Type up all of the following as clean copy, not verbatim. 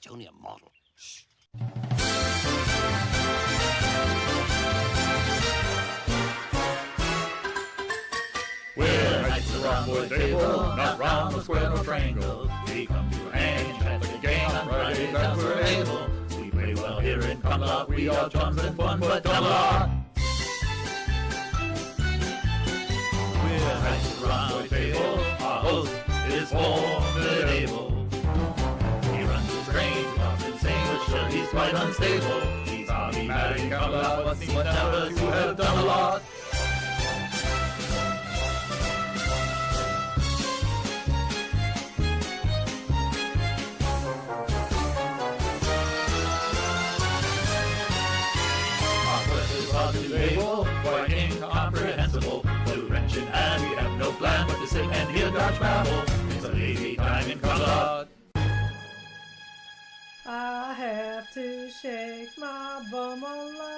It's only a model. Shh. We're knights of the round boy table, not round the square or triangle. We come to hang and play the game on Fridays as we're able. We play well here in Camelot, we are chums and fun, but Camelot. We're knights of the round boy table, our host is formidable. He runs his strange, lost insane, but sure he's quite unstable. He's army mad in Camelot, but seems never to have done a lot. Able, quite incomprehensible. No wrenching and we have no plan but to sit and hear Dodge babble. It's a lazy time in Camelot. I have to shake my bum a lot.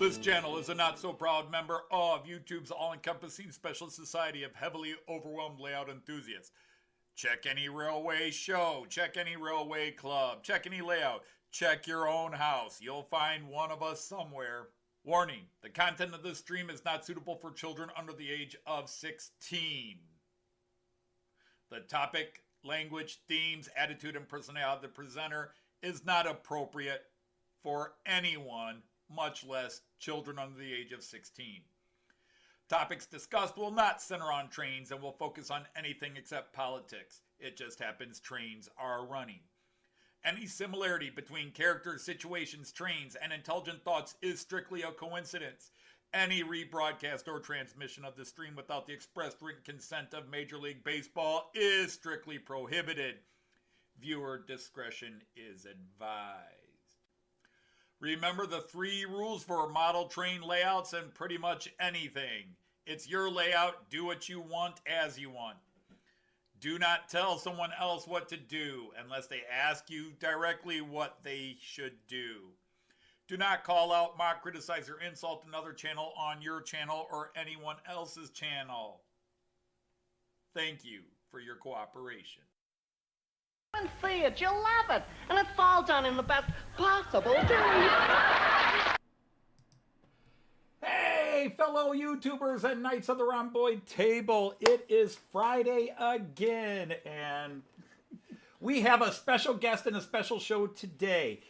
This channel is a not-so-proud member of YouTube's all-encompassing special society of heavily overwhelmed layout enthusiasts. Check any railway show, check any railway club, check any layout, check your own house. You'll find one of us somewhere. Warning, the content of this stream is not suitable for children under the age of 16. The topic, language, themes, attitude, and personality of the presenter is not appropriate for anyone, much less children under the age of 16. Topics discussed will not center on trains and will focus on anything except politics. It just happens trains are running. Any similarity between characters, situations, trains, and intelligent thoughts is strictly a coincidence. Any rebroadcast or transmission of the stream without the expressed written consent of Major League Baseball is strictly prohibited. Viewer discretion is advised. Remember the 3 rules for model train layouts and pretty much anything. It's your layout, do what you want as you want. Do not tell someone else what to do unless they ask you directly what they should do. Do not call out, mock, criticize, or insult another channel on your channel or anyone else's channel. Thank you for your cooperation. And see it, you'll love it, and it's all done in the best possible way. Hey, fellow YouTubers and Knights of the Rhomboid Table, it is Friday again, and we have a special guest and a special show today.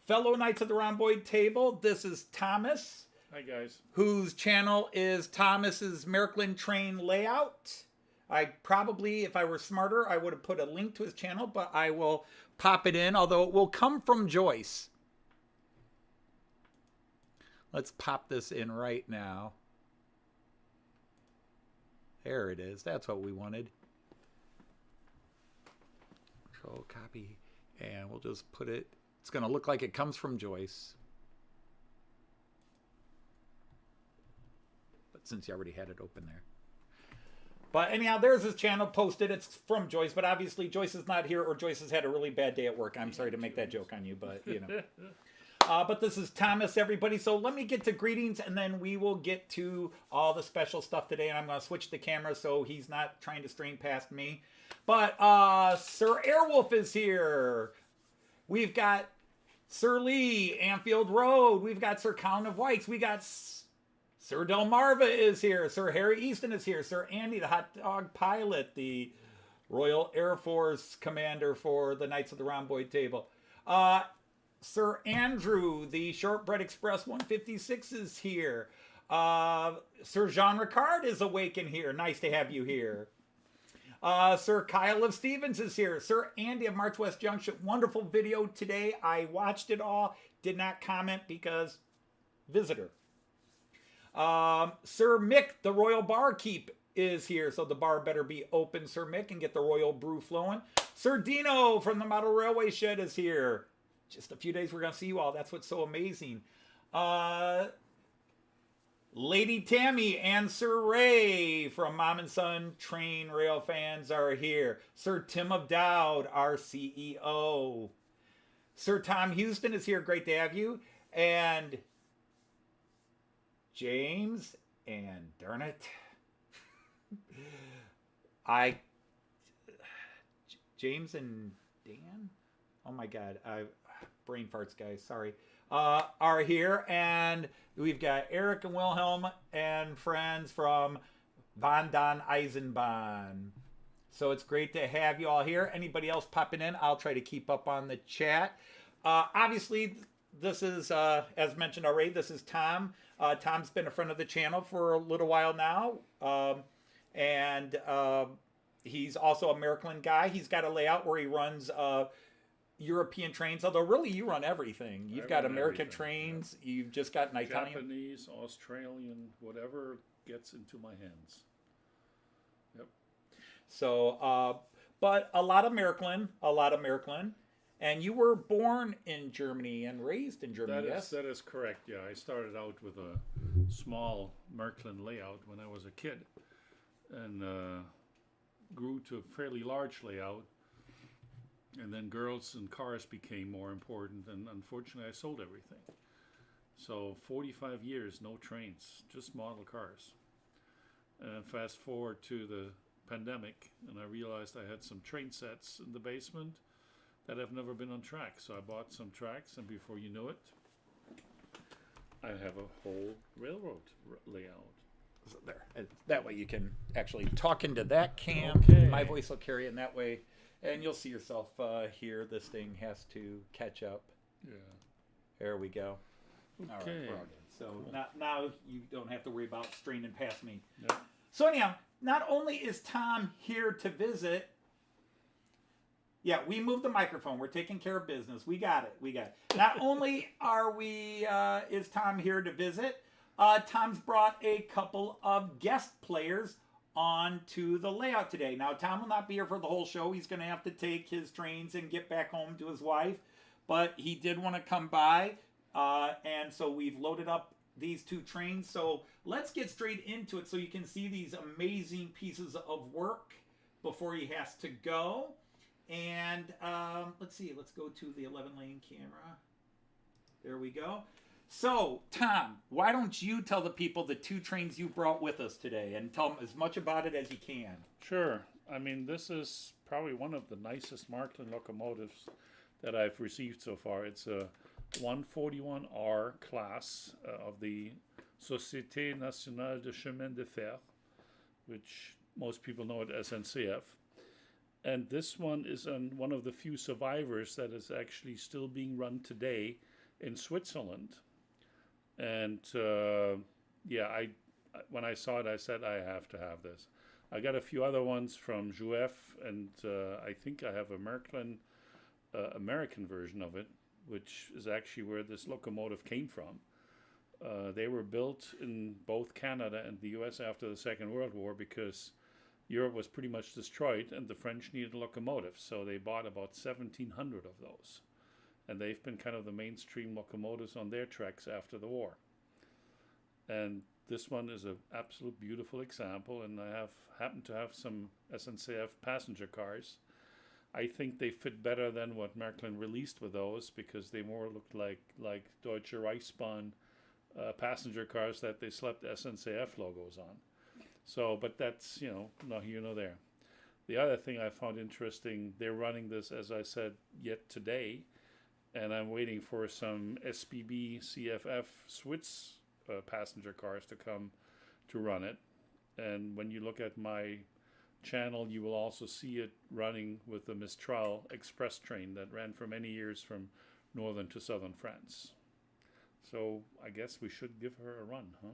Fellow Knights of the Rhomboid Table, this is Thomas. Hi, guys. Whose channel is Thomas's Miracle Train Layout. I probably, if I were smarter, I would have put a link to his channel, but I will pop it in, although it will come from Joyce. Let's pop this in right now. There it is. That's what we wanted. Control, copy, and we'll just put it. It's going to look like it comes from Joyce. But since you already had it open there. But anyhow, there's his channel posted. It's from Joyce, but obviously Joyce is not here, or Joyce has had a really bad day at work. I'm sorry to make that joke on you, but you know. But this is Thomas, everybody. So let me get to greetings, and then we will get to all the special stuff today. And I'm going to switch the camera so he's not trying to strain past me. But Sir Airwolf is here. We've got Sir Lee, Anfield Road. We've got Sir Colin of Whites. We got Sir Delmarva is here. Sir Harry Easton is here. Sir Andy, the hot dog pilot, the Royal Air Force commander for the Knights of the Rhomboid Table. Sir Andrew, the Shortbread Express 156 is here. Sir Jean Ricard is awake in here. Nice to have you here. Sir Kyle of Stevens is here. Sir Andy of March West Junction. Wonderful video today. I watched it all. Did not comment because visitor. Sir Mick, the Royal Barkeep, is here. So the bar better be open, Sir Mick, and get the royal brew flowing. Sir Dino from the Model Railway Shed is here. Just a few days we're going to see you all. That's what's so amazing. Lady Tammy and Sir Ray from Mom and Son Train Rail Fans are here. Sir Tim of Dowd, our CEO. Sir Tom Houston is here. Great to have you. And James and darn it. James and Dan? Oh my God. Brain farts, guys. Sorry. Are here. And we've got Eric and Wilhelm and friends from Von Don Eisenbahn. So it's great to have you all here. Anybody else popping in? I'll try to keep up on the chat. Obviously, this is, as mentioned already, this is Tom. Tom's been a friend of the channel for a little while now. And he's also a Maryland guy. He's got a layout where he runs European trains, although really you run everything. You've got American trains. Yep. You've just got an Italian. Japanese, Australian, whatever gets into my hands. Yep. So, but a lot of Maryland. And you were born in Germany and raised in Germany, yes? That is correct, yeah. I started out with a small Maryland layout when I was a kid. And grew to a fairly large layout. And then girls and cars became more important, and unfortunately I sold everything. So 45 years, no trains, just model cars. And fast forward to the pandemic, and I realized I had some train sets in the basement that have never been on track. So I bought some tracks, and before you know it, I have a whole railroad layout. So there. That way you can actually talk into that cam. Okay. My voice will carry in that way. And you'll see yourself here. This thing has to catch up. Yeah. There we go. Okay. All right, we're all good. So now you don't have to worry about straining past me. Yep. So anyhow, not only is Tom here to visit. Yeah, we moved the microphone. We're taking care of business. We got it. Not only is Tom here to visit, Tom's brought a couple of guest players onto the layout today. Now, Tom will not be here for the whole show. He's going to have to take his trains and get back home to his wife. But he did want to come by. And so we've loaded up these two trains. So let's get straight into it so you can see these amazing pieces of work before he has to go. And let's see. Let's go to the 11-lane camera. There we go. So, Tom, why don't you tell the people the two trains you brought with us today and tell them as much about it as you can. Sure. I mean, this is probably one of the nicest Markland locomotives that I've received so far. It's a 141R class of the Société Nationale de Chemin de Fer, which most people know it as SNCF. And this one is one of the few survivors that is actually still being run today in Switzerland. And when I saw it, I said, I have to have this. I got a few other ones from Jouef, and I think I have a American version of it, which is actually where this locomotive came from. They were built in both Canada and the US after the Second World War because Europe was pretty much destroyed and the French needed locomotives. So they bought about 1,700 of those. And they've been kind of the mainstream locomotives on their tracks after the war. And this one is an absolute beautiful example, and I happen to have some SNCF passenger cars. I think they fit better than what Märklin released with those because they more looked like Deutsche Reichsbahn passenger cars that they slapped SNCF logos on. So, but that's, no here nor there. The other thing I found interesting, they're running this, as I said, yet today, and I'm waiting for some SBB CFF Swiss passenger cars to come to run it. And when you look at my channel, you will also see it running with the Mistral express train that ran for many years from northern to southern France. So I guess we should give her a run, huh?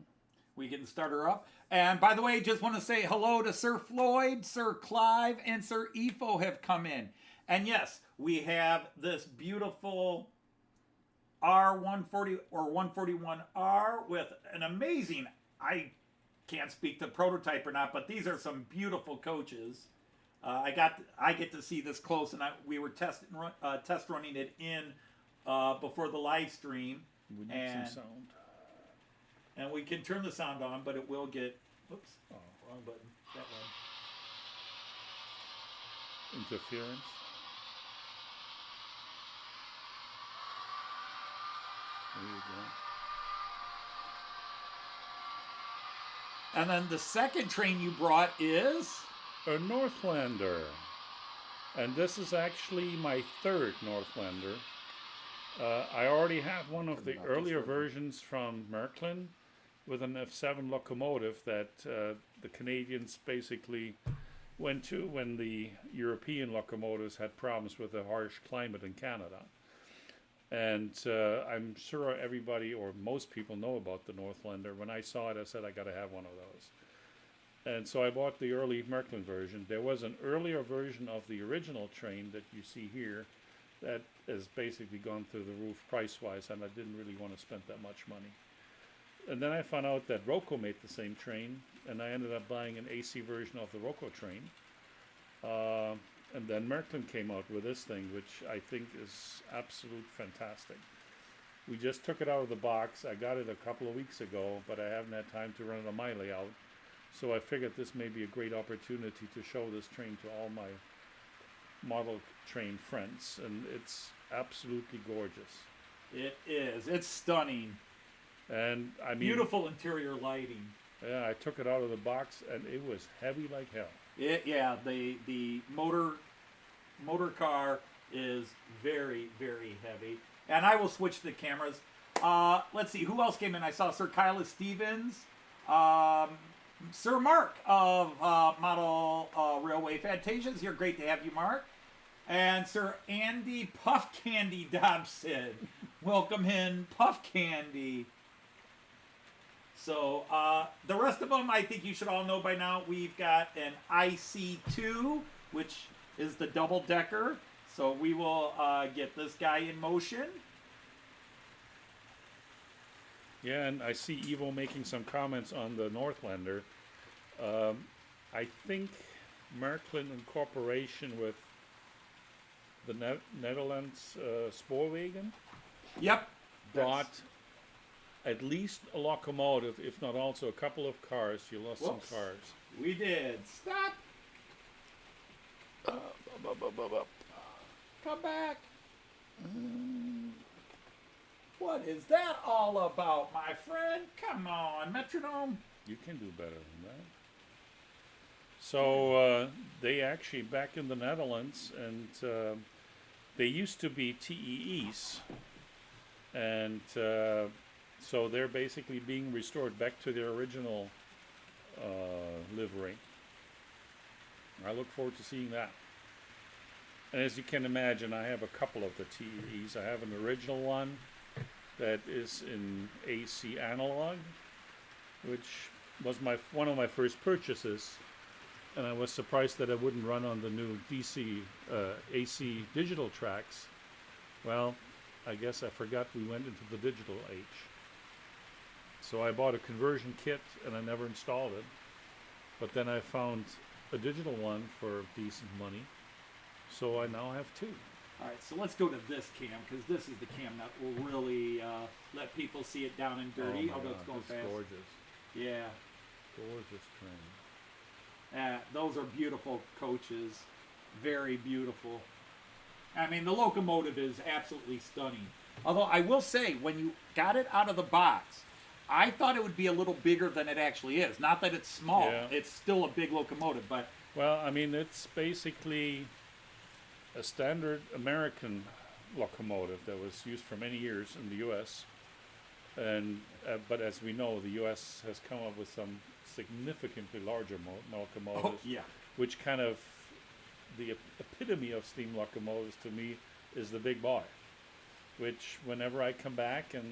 We can start her up. And by the way, just want to say hello to Sir Floyd, Sir Clive, and Sir Efo have come in. And yes, we have this beautiful R140 or 141R with an amazing, I can't speak to prototype or not, but these are some beautiful coaches. I get to see this close, and we were test running it in before the live stream. We need some sound. And we can turn the sound on, but it will get, oops, wrong button, that one. Interference. There you go. And then the second train you brought is? A Northlander. And this is actually my third Northlander. I already have one of the earlier versions from Märklin with an F7 locomotive that the Canadians basically went to when the European locomotives had problems with the harsh climate in Canada. And I'm sure everybody or most people know about the Northlander. When I saw it, I said, I got to have one of those. And so I bought the early Märklin version. There was an earlier version of the original train that you see here that has basically gone through the roof price-wise, and I didn't really want to spend that much money. And then I found out that Roco made the same train, and I ended up buying an AC version of the Roco train. And then Märklin came out with this thing, which I think is absolute fantastic. We just took it out of the box. I got it a couple of weeks ago, but I haven't had time to run it on my layout. So I figured this may be a great opportunity to show this train to all my model train friends, and it's absolutely gorgeous. It is. It's stunning. And I mean, beautiful interior lighting. Yeah, I took it out of the box, and it was heavy like hell. Yeah, the motor car is very, very heavy. And I will switch the cameras. Let's see, who else came in? I saw Sir Kyla Stevens, Sir Mark of Model Railway Fantasias. You're great to have you, Mark. And Sir Andy Puff Candy Dobson. Welcome in, Puff Candy. So the rest of them, I think you should all know by now. We've got an IC2, which is the double-decker. So we will get this guy in motion. Yeah, and I see Evo making some comments on the Northlander. I think Märklin in cooperation with the Netherlands Spoorwegen brought at least a locomotive, if not also a couple of cars. You lost some cars. We did. Stop. Come back. What is that all about, my friend? Come on, metronome. You can do better than that. So they actually, back in the Netherlands, and they used to be TEEs, and so they're basically being restored back to their original livery. I look forward to seeing that. And as you can imagine, I have a couple of the TEEs. I have an original one that is in AC analog, which was one of my first purchases, and I was surprised that I wouldn't run on the new AC digital tracks. Well, I guess I forgot we went into the digital age. So I bought a conversion kit and I never installed it. But then I found a digital one for decent money. So I now have two. All right, so let's go to this cam, because this is the cam that will really let people see it down and dirty, although it's going fast. Gorgeous. Yeah. Gorgeous train. Those are beautiful coaches. Very beautiful. I mean, the locomotive is absolutely stunning. Although I will say, when you got it out of the box, I thought it would be a little bigger than it actually is. Not that it's small. Yeah. It's still a big locomotive, but... Well, I mean, it's basically a standard American locomotive that was used for many years in the U.S. And but as we know, the U.S. has come up with some significantly larger locomotives, yeah. which kind of the epitome of steam locomotives to me is the big boy. Which whenever I come back and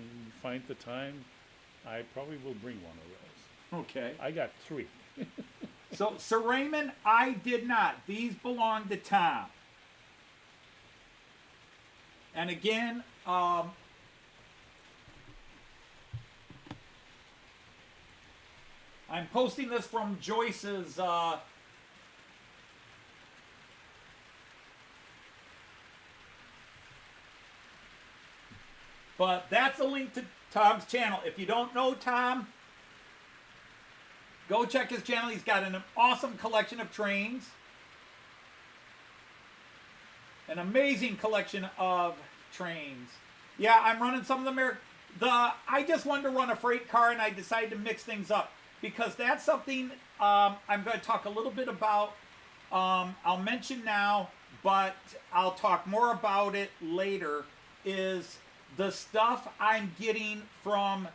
find the time, I probably will bring one of those. Okay. I got 3. So, Sir Raymond, I did not. These belong to Tom. And again, I'm posting this from Joyce's but that's a link to Tom's channel. If you don't know Tom, go check his channel. He's got an awesome collection of trains. An amazing collection of trains. Yeah, I'm running some of them. I just wanted to run a freight car, and I decided to mix things up because that's something I'm going to talk a little bit about. I'll mention now, but I'll talk more about it later, is the stuff I'm getting from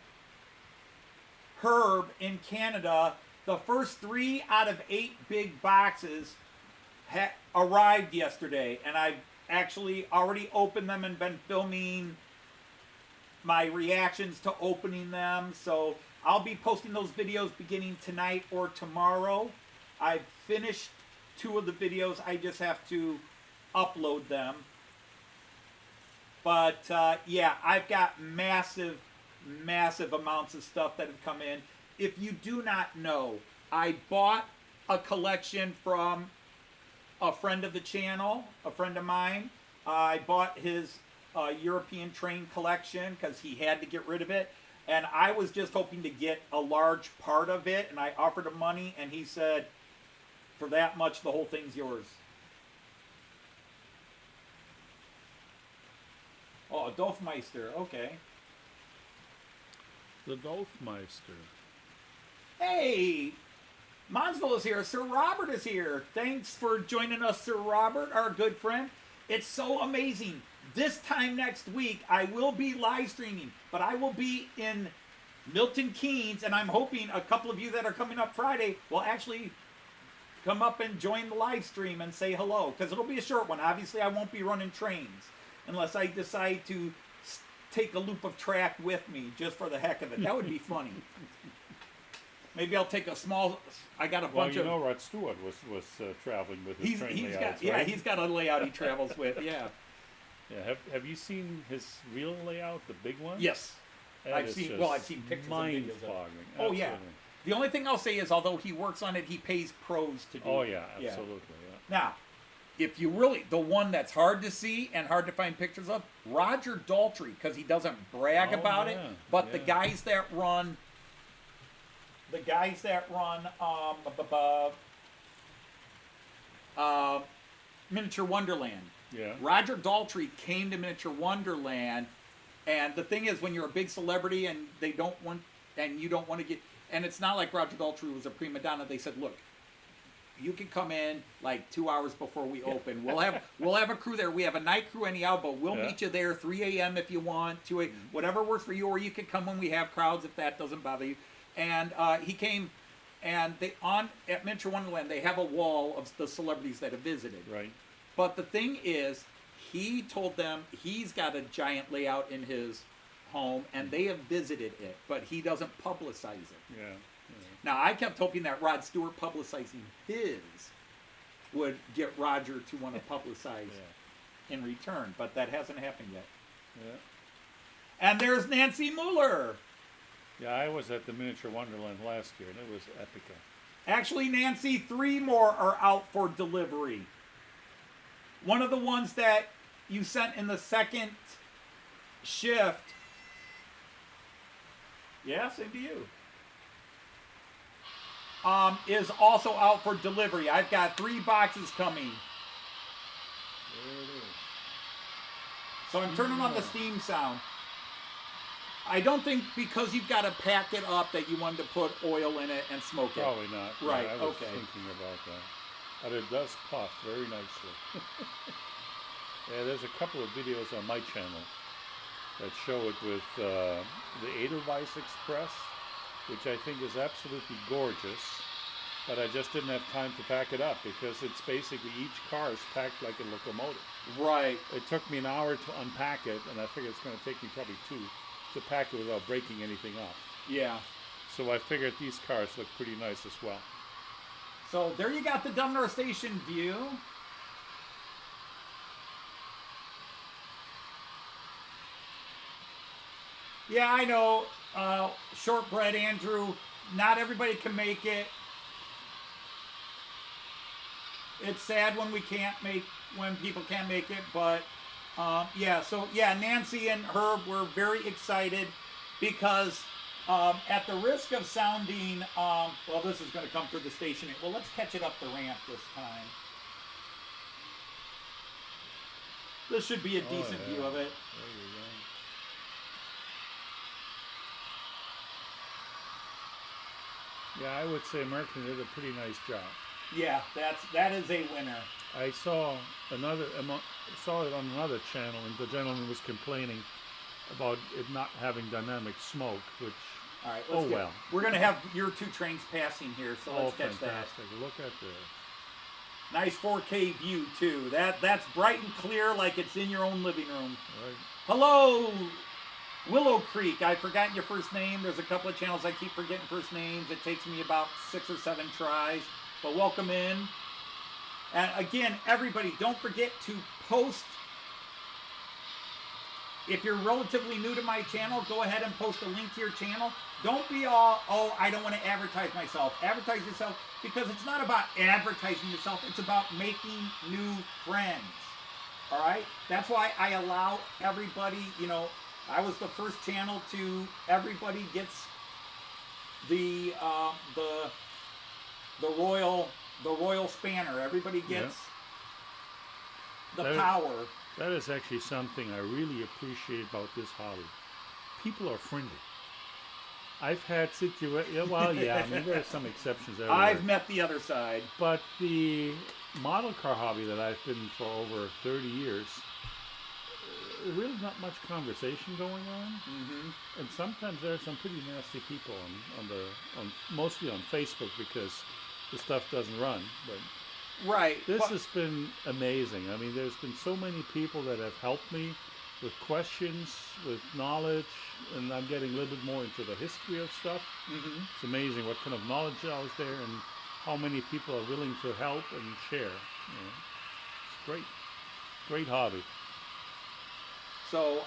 Herb in Canada. The first 3 out of 8 big boxes arrived yesterday, and I've actually already opened them and been filming my reactions to opening them. So I'll be posting those videos beginning tonight or tomorrow. I've finished 2 of the videos. I just have to upload them. But yeah, I've got massive amounts of stuff that have come in. If you do not know, I bought a collection from a friend of the channel, a friend of mine. I bought his European train collection because he had to get rid of it. And I was just hoping to get a large part of it. And I offered him money, and he said, for that much, the whole thing's yours. Oh, Dolfmeister, okay. The Dolfmeister. Hey, Monsville is here. Sir Robert is here. Thanks for joining us, Sir Robert, our good friend. It's so amazing. This time next week, I will be live streaming, but I will be in Milton Keynes, and I'm hoping a couple of you that are coming up Friday will actually come up and join the live stream and say hello, because it'll be a short one. Obviously, I won't be running trains unless I decide to take a loop of track with me just for the heck of it. That would be funny. Maybe I'll take a small. I got a bunch of. Well, you know, Rod Stewart was traveling with his train layouts, got, right? yeah, he's got a layout he travels with. Yeah. Yeah. Have you seen his real layout, the big one? Yes. That I've is seen. just Well, I've seen pictures and videos of it. mind-boggling. Oh yeah. Absolutely. The only thing I'll say is, although he works on it, he pays pros to do. Oh it. yeah, absolutely. Yeah. Now, if you really, the one that's hard to see and hard to find pictures of, Roger Daltrey, because he doesn't brag Oh, about it, yeah, but the yeah. guys that run, Miniature Wonderland. Yeah. Roger Daltrey came to Miniature Wonderland, and the thing is, when you're a big celebrity and they don't want, and you don't want to get, and it's not like Roger Daltrey was a prima donna. They said, look, you can come in like 2 hours before we open. We'll have a crew there. We have a night crew anyhow, but we'll meet you there 3 a.m. if you want, 2 a.m., whatever works for you, or you can come when we have crowds if that doesn't bother you. And he came, and at Miniature Wonderland they have a wall of the celebrities that have visited. Right. But the thing is, he told them he's got a giant layout in his home, and they have visited it, but he doesn't publicize it. Yeah. Now, I kept hoping that Rod Stewart publicizing his would get Roger to want to publicize in return, but that hasn't happened yet. Yeah. And there's Nancy Mueller. Yeah, I was at the Miniature Wonderland last year, and it was epica. Actually, Nancy, 3 more are out for delivery. One of the ones that you sent in the second shift. Yeah, same to you. Is also out for delivery. I've got 3 boxes coming. There it is. So I'm turning on the steam sound. I don't think because you've got to pack it up that you wanted to put oil in it and smoke it. Probably not. Right, Yeah, I was okay. thinking about that. But it does puff very nicely. Yeah, there's a couple of videos on my channel that show it with the C-Gleis Express, which I think is absolutely gorgeous. But I just didn't have time to pack it up because it's basically each car is packed like a locomotive. Right. It took me an hour to unpack it, and I figured it's going to take me probably 2 to pack it without breaking anything off. Yeah. So I figured these cars look pretty nice as well. So there you got the Dumner Station view. Yeah, I know, Shortbread Andrew, not everybody can make it. It's sad when people can't make it, but yeah, so yeah, Nancy and Herb were very excited because at the risk of sounding, well, this is going to come through the station. Well, let's catch it up the ramp this time. This should be a decent view of it. There you go. Yeah, I would say American did a pretty nice job. Yeah, that is a winner. I saw it on another channel, and the gentleman was complaining about it not having dynamic smoke, which, all right, well. We're going to have your 2 trains passing here, so let's catch fantastic. Look at this. that. Nice 4K view, too. That's bright and clear like it's in your own living room. Right. Hello, Willow Creek. I forgot your first name. There's a couple of channels I keep forgetting first names. It takes me about 6 or 7 tries. But welcome in. And again, everybody, don't forget to post. If you're relatively new to my channel, go ahead and post a link to your channel. Don't be all, oh, I don't want to advertise myself. Advertise yourself, because it's not about advertising yourself. It's about making new friends. All right? That's why I allow everybody, I was the first channel to, everybody gets the royal spanner. Everybody gets the power. That is actually something I really appreciate about this hobby. People are friendly. I've had situations, well, yeah, I mean, there are some exceptions everywhere. I've met the other side. But model car hobby that I've been for over 30 years, really not much conversation going on. Mm-hmm. And sometimes there are some pretty nasty people mostly on Facebook, because the stuff doesn't run. But right. This has been amazing. I mean, there's been so many people that have helped me with questions, with knowledge, and I'm getting a little bit more into the history of stuff. Mm-hmm. It's amazing what kind of knowledge is out there and how many people are willing to help and share. It's great. Great hobby. So,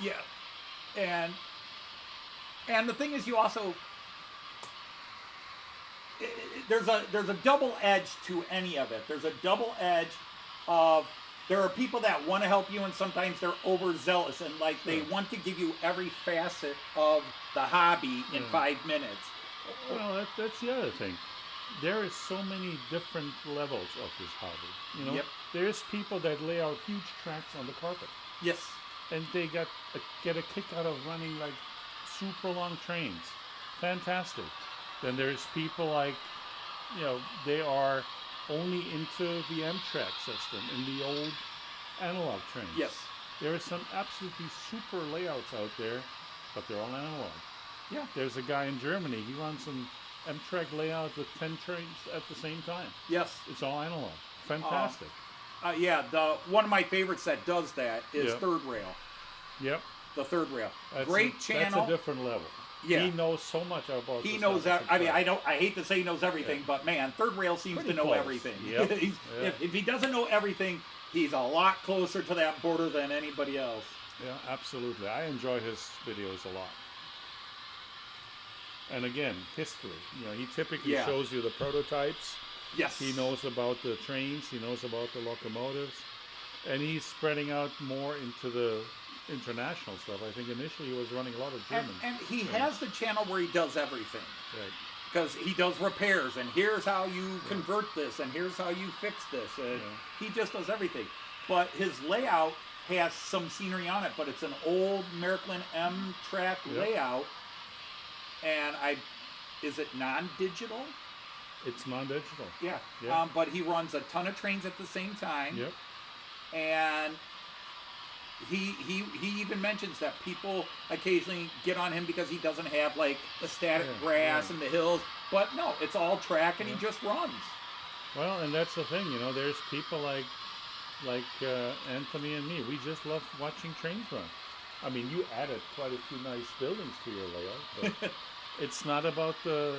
yeah. And the thing is, you also, there's a double edge to any of it. There's a double edge of, there are people that want to help you, and sometimes they're overzealous and like they want to give you every facet of the hobby in 5 minutes. Well, that's the other thing. There is so many different levels of this hobby. Yep. There's people that lay out huge tracks on the carpet. Yes. And they get a kick out of running like super long trains. Fantastic. Then there's people like, they are only into the M-track system in the old analog trains. Yes. There are some absolutely super layouts out there, but they're all analog. Yeah. There's a guy in Germany, he runs an M-track layout with 10 trains at the same time. Yes. It's all analog. Fantastic. One of my favorites that does that is Third Rail. Yep. The Third Rail. That's Great channel. That's a different level. Yeah. He knows so much about He this knows stuff. I hate to say he knows everything, but man, Third Rail seems Pretty to know close. everything. Yep. If he doesn't know everything, he's a lot closer to that border than anybody else. Yeah, absolutely. I enjoy his videos a lot. And again, history. He typically shows you the prototypes. Yes. He knows about the trains. He knows about the locomotives. And he's spreading out more into the international stuff. I think initially he was running a lot of German. And he has the channel where he does everything. Right. Because he does repairs, and here's how you convert this, and here's how you fix this. He just does everything. But his layout has some scenery on it, but it's an old Märklin M-track layout. And is it non-digital? It's non-digital. Yeah. But he runs a ton of trains at the same time. Yep. And he even mentions that people occasionally get on him because he doesn't have like the static grass and the hills. But no, it's all track, and he just runs. Well, and that's the thing, you know. There's people like Anthony and me. We just love watching trains run. I mean, you added quite a few nice buildings to your layout, but it's not about the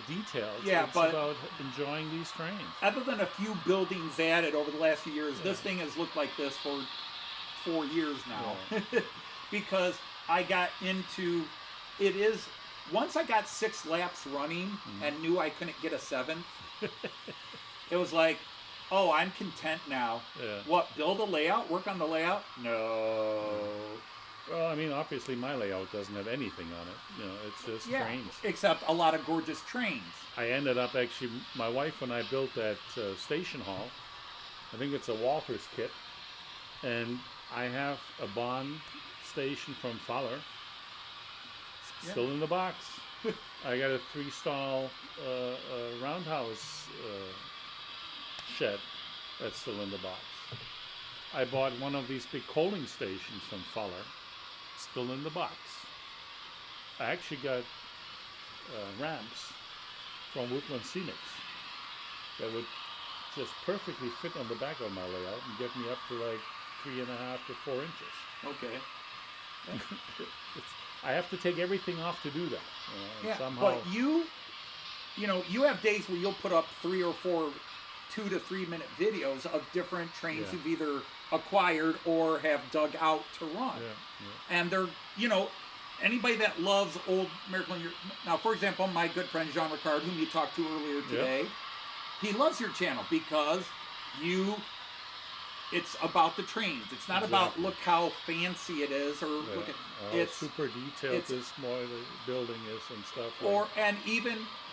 details. Yeah, it's but about enjoying these trains. Other than a few buildings added over the last few years, this thing has looked like this for 4 years now. Because I got into it is once I got 6 laps running and knew I couldn't get a 7th, it was like, oh, I'm content now. Yeah. What, build a layout? Work on the layout? No. Well, I mean, obviously my layout doesn't have anything on it. You know, it's just trains. Except a lot of gorgeous trains. I ended up actually, my wife and I built that station hall. I think it's a Walters kit. And I have a Bond station from Fowler. Still in the box. I got a 3-stall roundhouse shed that's still in the box. I bought one of these big coaling stations from Fowler, still in the box. I actually got ramps from Woodland Scenics that would just perfectly fit on the back of my layout and get me up to like 3.5 to 4 inches. Okay. I have to take everything off to do that. And somehow, but you have days where you'll put up 3 or 4 2 to 3 minute videos of different trains you've either acquired or have dug out to run. And they're, anybody that loves old American, now for example, my good friend Jean Ricard, whom you talked to earlier today, he loves your channel because it's about the trains. It's not about look how fancy it is or look at it's super detailed. This more the building is and stuff.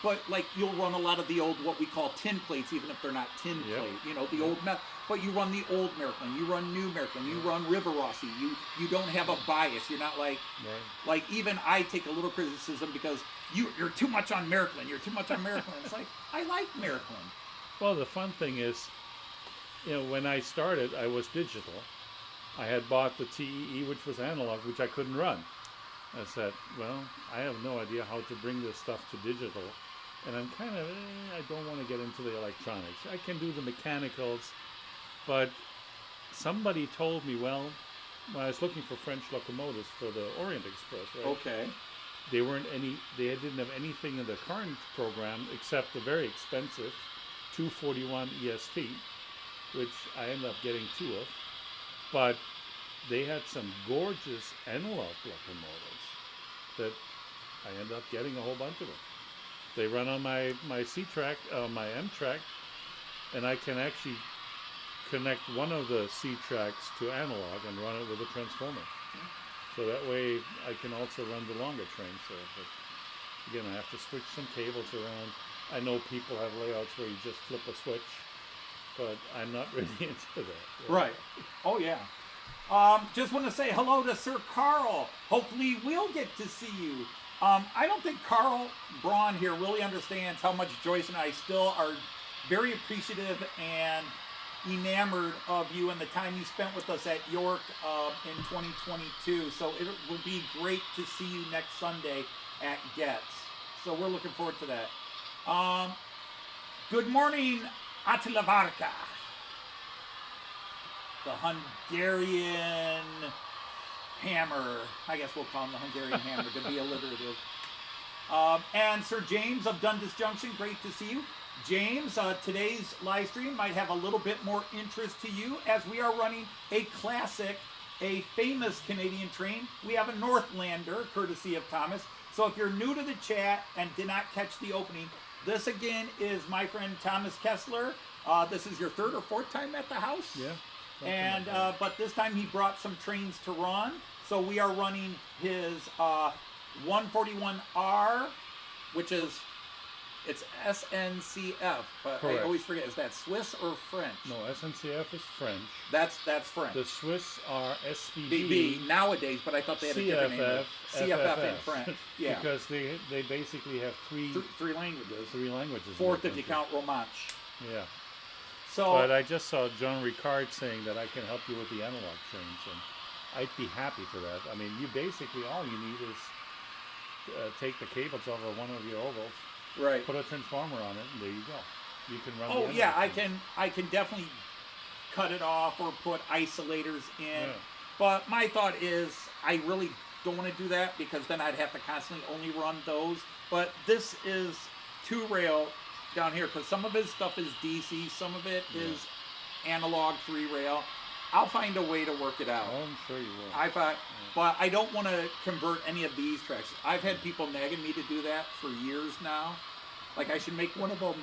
But like you'll run a lot of the old what we call tin plates, even if they're not tin plate. The old but you run the old American, you run new American, you run River Rossi. You don't have a bias. You're not like even I take a little criticism because you're too much on American. You're too much on American. It's like I like American. Well, the fun thing is, when I started, I was digital. I had bought the TEE, which was analog, which I couldn't run. I said, well, I have no idea how to bring this stuff to digital. And I'm kind of, I don't want to get into the electronics. I can do the mechanicals. But somebody told me, when I was looking for French locomotives for the Orient Express, right? Okay. They didn't have anything in the current program except the very expensive 241 EST, which I ended up getting 2 of. But they had some gorgeous analog locomotives that I ended up getting a whole bunch of them. They run on my C-track, my M-track, and I can actually connect one of the C-tracks to analog and run it with a transformer. So that way I can also run the longer trains there. But again, I have to switch some cables around. I know people have layouts where you just flip a switch, but I'm not really into that. Right. Oh, yeah. Just want to say hello to Sir Carl. Hopefully we'll get to see you. I don't think Carl Braun here really understands how much Joyce and I still are very appreciative and enamored of you and the time you spent with us at York in 2022. So it will be great to see you next Sunday at Getz. So we're looking forward to that. Good morning, Attila Varka. The Hungarian Hammer. I guess we'll call him the Hungarian Hammer to be alliterative. And Sir James of Dundas Junction, great to see you. James, today's live stream might have a little bit more interest to you as we are running a classic, a famous Canadian train. We have a Northlander, courtesy of Thomas. So if you're new to the chat and did not catch the opening, this again is my friend Thomas Kessler. This is your 3rd or 4th time at the house? Yeah. And but this time he brought some trains to run. So we are running his 141R, which is it's SNCF. But Correct. I always forget, is that Swiss or French? No, SNCF is French. That's French. The Swiss are SBB. BB nowadays, but I thought they had a different name. CFF in French. Yeah. Because they basically have three languages. 3 languages. 4th if you count Romanche. Yeah. So, but I just saw John Ricard saying that I can help you with the analog trains. I'd be happy for that. I mean, you basically all you need is take the cables over one of your ovals, Right. put a transformer on it, and there you go. You can run. Oh the yeah, analog things. I can definitely cut it off or put isolators in. Yeah. But my thought is I really don't want to do that because then I'd have to constantly only run those. But this is 2-rail down here because some of his stuff is DC, some of it is analog 3-rail. I'll find a way to work it out. Oh, I'm sure you will. I thought, but I don't want to convert any of these tracks. I've had people nagging me to do that for years now. Like I should make one of them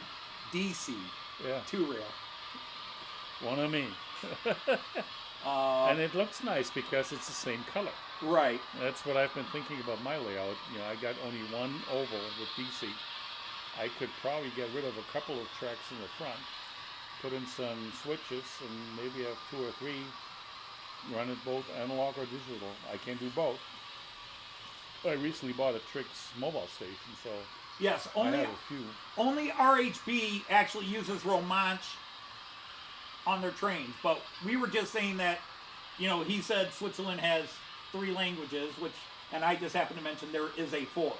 DC, Yeah, 2-rail. one of me. And it looks nice because it's the same color. Right. That's what I've been thinking about my layout. You know, I got only one oval with DC. I could probably get rid of a couple of tracks in the front, put in some switches, and maybe have 2 or 3, run it both analog or digital. I can do both. I recently bought a Trix mobile station, so Yes, I have a few. only RHB actually uses Romanche on their trains. But we were just saying that, you know, he said Switzerland has 3 languages, which, and I just happened to mention there is a 4th.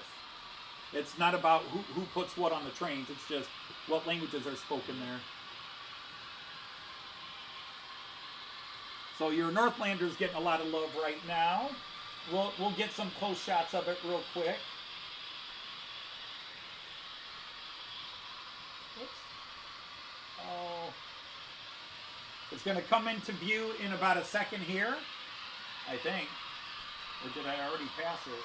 It's not about who puts what on the trains. It's just what languages are spoken there. So your Northlander's getting a lot of love right now. We'll get some close shots of it real quick. Oops. Oh. It's going to come into view in about a second here, I think. Or did I already pass it?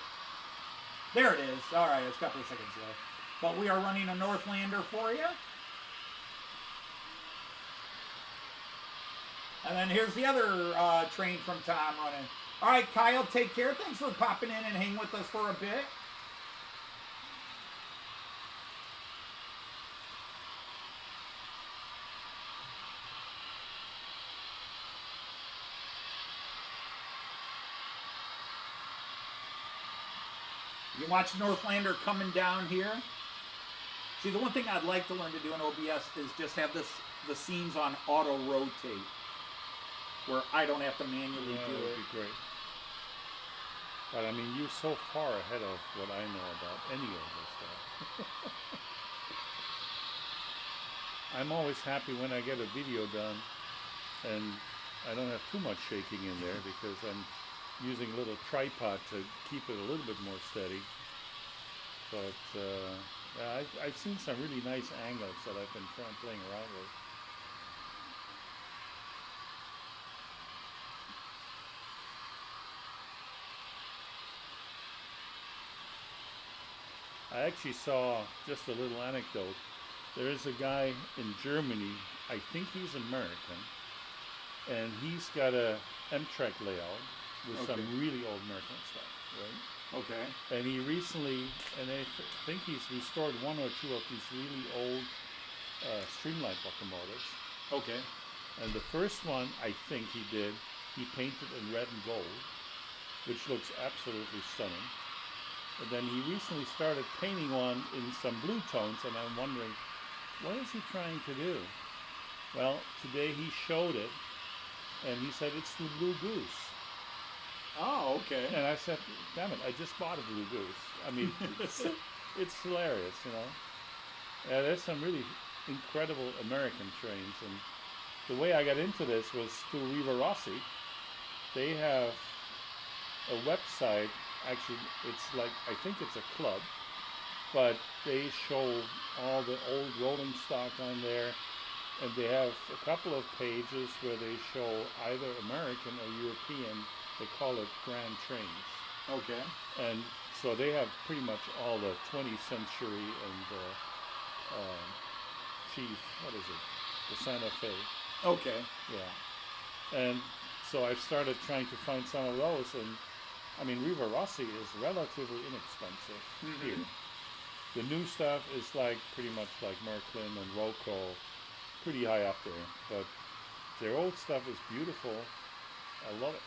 There it is. All right, it's a couple of seconds left. But we are running a Northlander for you. And then here's the other train from Tom running. All right, Kyle, take care. Thanks for popping in and hanging with us for a bit. You watch Northlander coming down here. See, the one thing I'd like to learn to do in OBS is just have the scenes on auto rotate, where I don't have to manually Yeah, do that it. would be great. But I mean, you're so far ahead of what I know about any of this stuff. I'm always happy when I get a video done and I don't have too much shaking in there because I'm using a little tripod to keep it a little bit more steady. But yeah, I've seen some really nice angles that I've been playing around with. I actually saw just a little anecdote. There is a guy in Germany, I think he's American, and he's got a M-Track layout with some really old American stuff, right? Okay. And he recently, and I think he's restored 1 or 2 of these really old Streamline locomotives. Okay. And the first one, I think he did, he painted in red and gold, which looks absolutely stunning. And then he recently started painting one in some blue tones, and I'm wondering, what is he trying to do? Well, today he showed it, and he said it's the Blue Goose. Oh, okay. And I said, damn it, I just bought a Blue Goose. I mean, it's hilarious, you know. Yeah, there's some really incredible American trains, and the way I got into this was through Riva Rossi. They have a website. Actually, it's like, I think it's a club, but they show all the old rolling stock on there, and they have a couple of pages where they show either American or European. They call it Grand Trains. Okay. And so they have pretty much all the 20th century and the Chief, what is it? The Santa Fe. Okay. Yeah. And so I've started trying to find some of those, and I mean, Riva Rossi is relatively inexpensive here. The new stuff is like pretty much like Märklin and Roco, pretty high up there. But their old stuff is beautiful. I love it.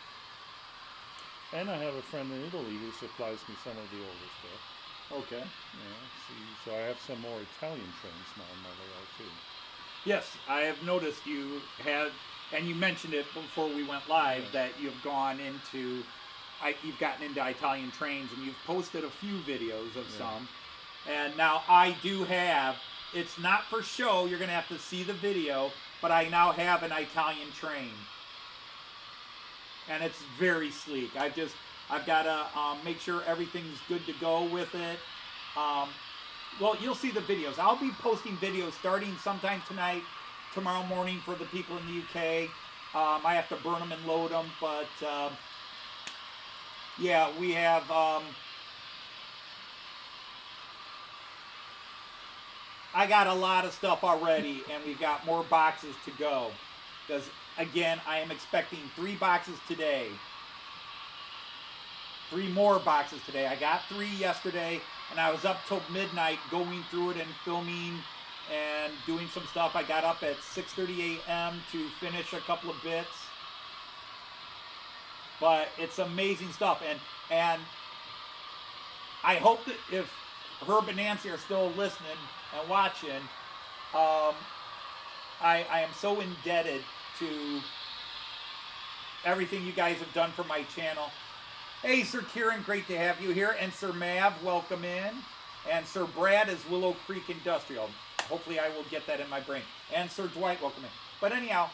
And I have a friend in Italy who supplies me some of the older stuff. Okay. Yeah, see, so I have some more Italian trains now in my layout too. Yes, I have noticed you had and you mentioned it before we went live, that you've gone into, you've gotten into Italian trains, and you've posted a few videos of some. And now I do have, it's not for show, you're going to have to see the video, but I now have an Italian train. And it's very sleek. I've got to make sure everything's good to go with it. Well, you'll see the videos. I'll be posting videos starting sometime tonight, tomorrow morning for the people in the UK. I have to burn them and load them, but yeah, we have I got a lot of stuff already, and we've got more boxes to go. Because, again, I am expecting 3 boxes today. 3 more boxes today. I got 3 yesterday, and I was up till midnight going through it and filming and doing some stuff. I got up at 6:30 a.m. to finish a couple of bits. But it's amazing stuff. And I hope that if Herb and Nancy are still listening and watching, I am so indebted to everything you guys have done for my channel. Hey, Sir Kieran, great to have you here. And Sir Mav, welcome in. And Sir Brad is Willow Creek Industrial. Hopefully I will get that in my brain. And Sir Dwight, welcome in. But anyhow,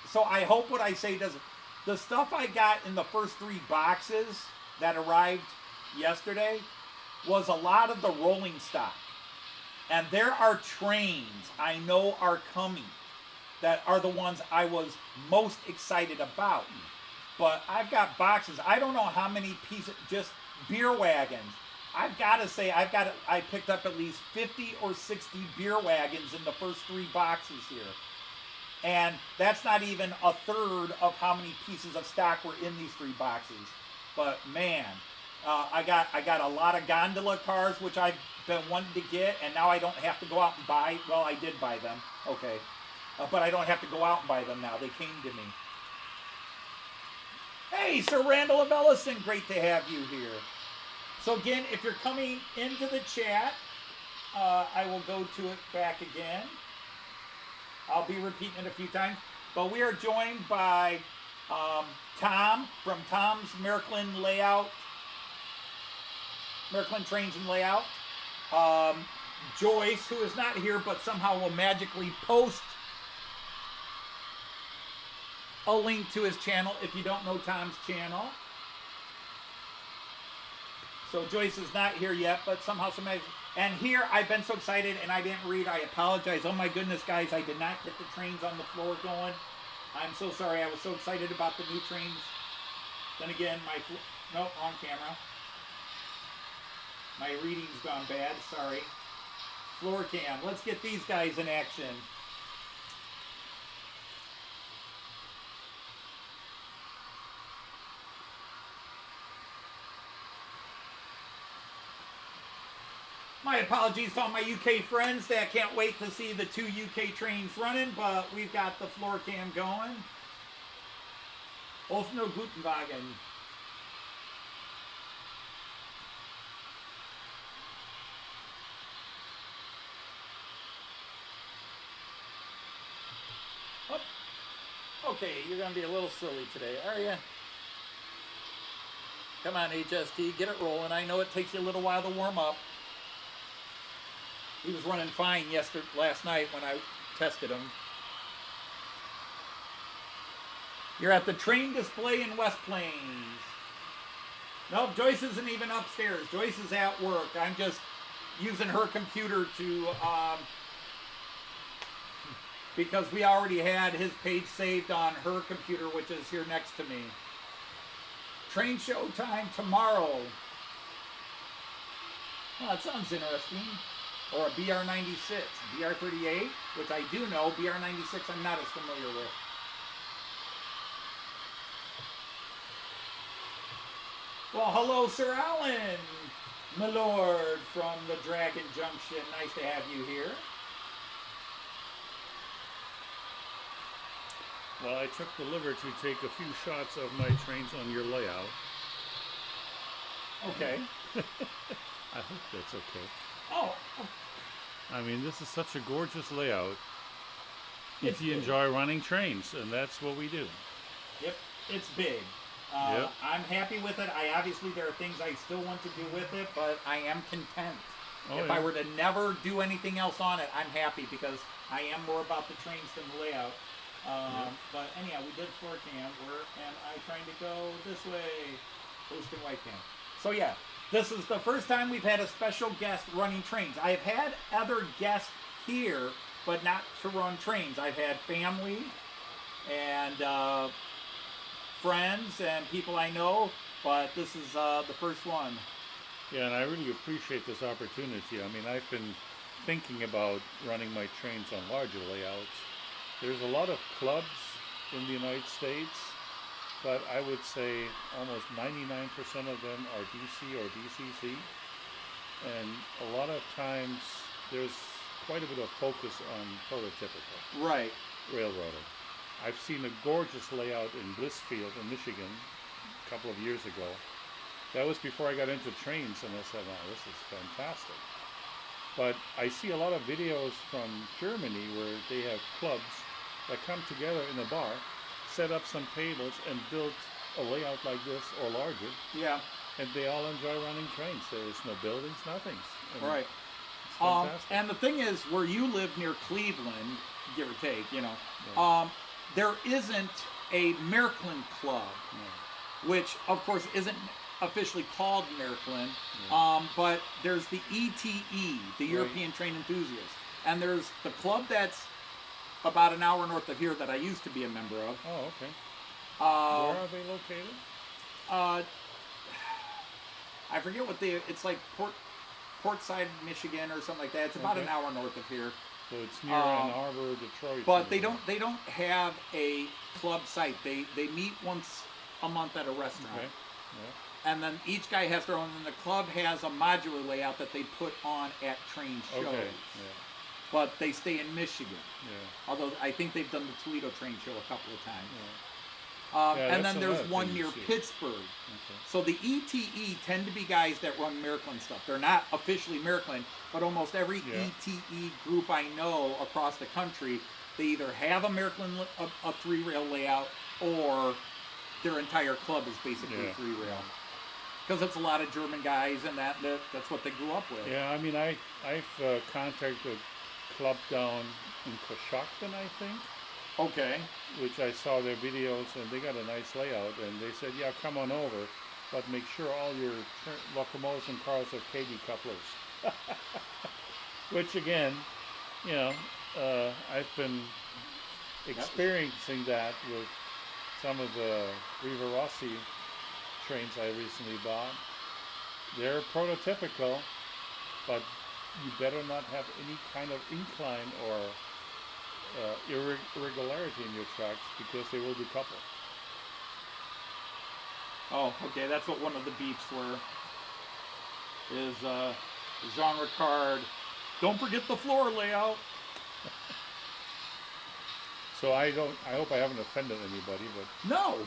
so I hope what I say does it. The stuff I got in the first 3 boxes that arrived yesterday was a lot of the rolling stock. And there are trains I know are coming that are the ones I was most excited about. But I've got boxes. I don't know how many pieces, just beer wagons. I've got to say, I picked up at least 50 or 60 beer wagons in the first 3 boxes here. And that's not even a third of how many pieces of stock were in these 3 boxes. But man, I got a lot of gondola cars, which I've been wanting to get, and now I don't have to go out and buy. Well, I did buy them, okay, but I don't have to go out and buy them now. They came to me. Hey, Sir Randall of Ellison, great to have you here. So again, if you're coming into the chat, I will go to it back again. I'll be repeating it a few times, but we are joined by Tom from Tom's American Layout. American Trains and Layout. Joyce, who is not here but somehow will magically post a link to his channel if you don't know Tom's channel. So Joyce is not here yet, but somehow somebody. And here I've been so excited and I didn't read. I apologize. Oh my goodness, guys, I did not get the trains on the floor going. I'm so sorry. I was so excited about the new trains. Then again, nope, on camera. My reading's gone bad, sorry. Floor cam, let's get these guys in action. My apologies to all my UK friends that can't wait to see the 2 UK trains running, but we've got the floor cam going. Offener Gutenwagen. Okay, you're going to be a little silly today, are you? Come on, HST, get it rolling. I know it takes you a little while to warm up. He was running fine last night when I tested him. You're at the train display in West Plains. Nope, Joyce isn't even upstairs. Joyce is at work. I'm just using her computer to... because we already had his page saved on her computer, which is here next to me. Train show time tomorrow. Well, that sounds interesting. Or a BR96, BR38, which I do know. BR96 I'm not as familiar with. Well, hello, Sir Alan, my lord, from the Dragon Junction. Nice to have you here. Well, I took the liberty to take a few shots of my trains on your layout. Okay. I hope that's okay. Oh. I mean, this is such a gorgeous layout. if you enjoy running trains, and that's what we do. Yep, it's big. Yep. I'm happy with it. There are things I still want to do with it, but I am content. Oh, If yeah. I were to never do anything else on it, I'm happy because I am more about the trains than the layout. But anyhow, we did floor camp, and I trying to go this way, Boost and White Camp. So yeah, this is the first time we've had a special guest running trains. I have had other guests here, but not to run trains. I've had family and friends and people I know, but this is the first one. Yeah, and I really appreciate this opportunity. I mean, I've been thinking about running my trains on larger layouts. There's a lot of clubs in the United States, but I would say almost 99% of them are DC or DCC. And a lot of times there's quite a bit of focus on prototypical Right. railroading. I've seen a gorgeous layout in Blissfield in Michigan a couple of years ago. That was before I got into trains, and I said, wow, this is fantastic. But I see a lot of videos from Germany where they have clubs that come together in a bar, set up some tables, and build a layout like this or larger, Yeah. and they all enjoy running trains. There is no buildings, nothing. And Right. It's fantastic. And the thing is, where you live near Cleveland, give or take, there isn't a Maryland club, which of course isn't officially called Maryland, but there's the ETE, the European Train Enthusiasts, and there's the club that's about an hour north of here that I used to be a member of. Oh, okay. Where are they located? I forget what it's like Portside, Michigan, or something like that. It's about Okay. an hour north of here. So it's near Ann Arbor, Detroit. But they somewhere. don't have a club site. They meet once a month at a restaurant. Okay. Yeah. And then each guy has their own, and the club has a modular layout that they put on at train shows. Okay. But they stay in Michigan. Yeah. Although I think they've done the Toledo train show a couple of times. Yeah. And that's then there's another one thing you near see. Pittsburgh. Okay. So the ETE tend to be guys that run Maryland stuff. They're not officially Maryland, but almost every Yeah. ETE group I know across the country, they either have a Maryland a three rail layout, or their entire club is basically Yeah. three rail. Because it's a lot of German guys, and that's what they grew up with. Yeah, I mean, I've contacted a club down in Coshocton, I think, Okay. which I saw their videos, and they got a nice layout, and they said, yeah, come on over, but make sure all your locomotives and cars have KD couplers. Which, again, I've been experiencing that with some of the Riva Rossi trains I recently bought. They're prototypical, but you better not have any kind of incline or irregularity in your tracks, because they will decouple. Oh, okay. That's what one of the beeps were. Is Jean Ricard. Don't forget the floor layout. So I hope I haven't offended anybody, but No.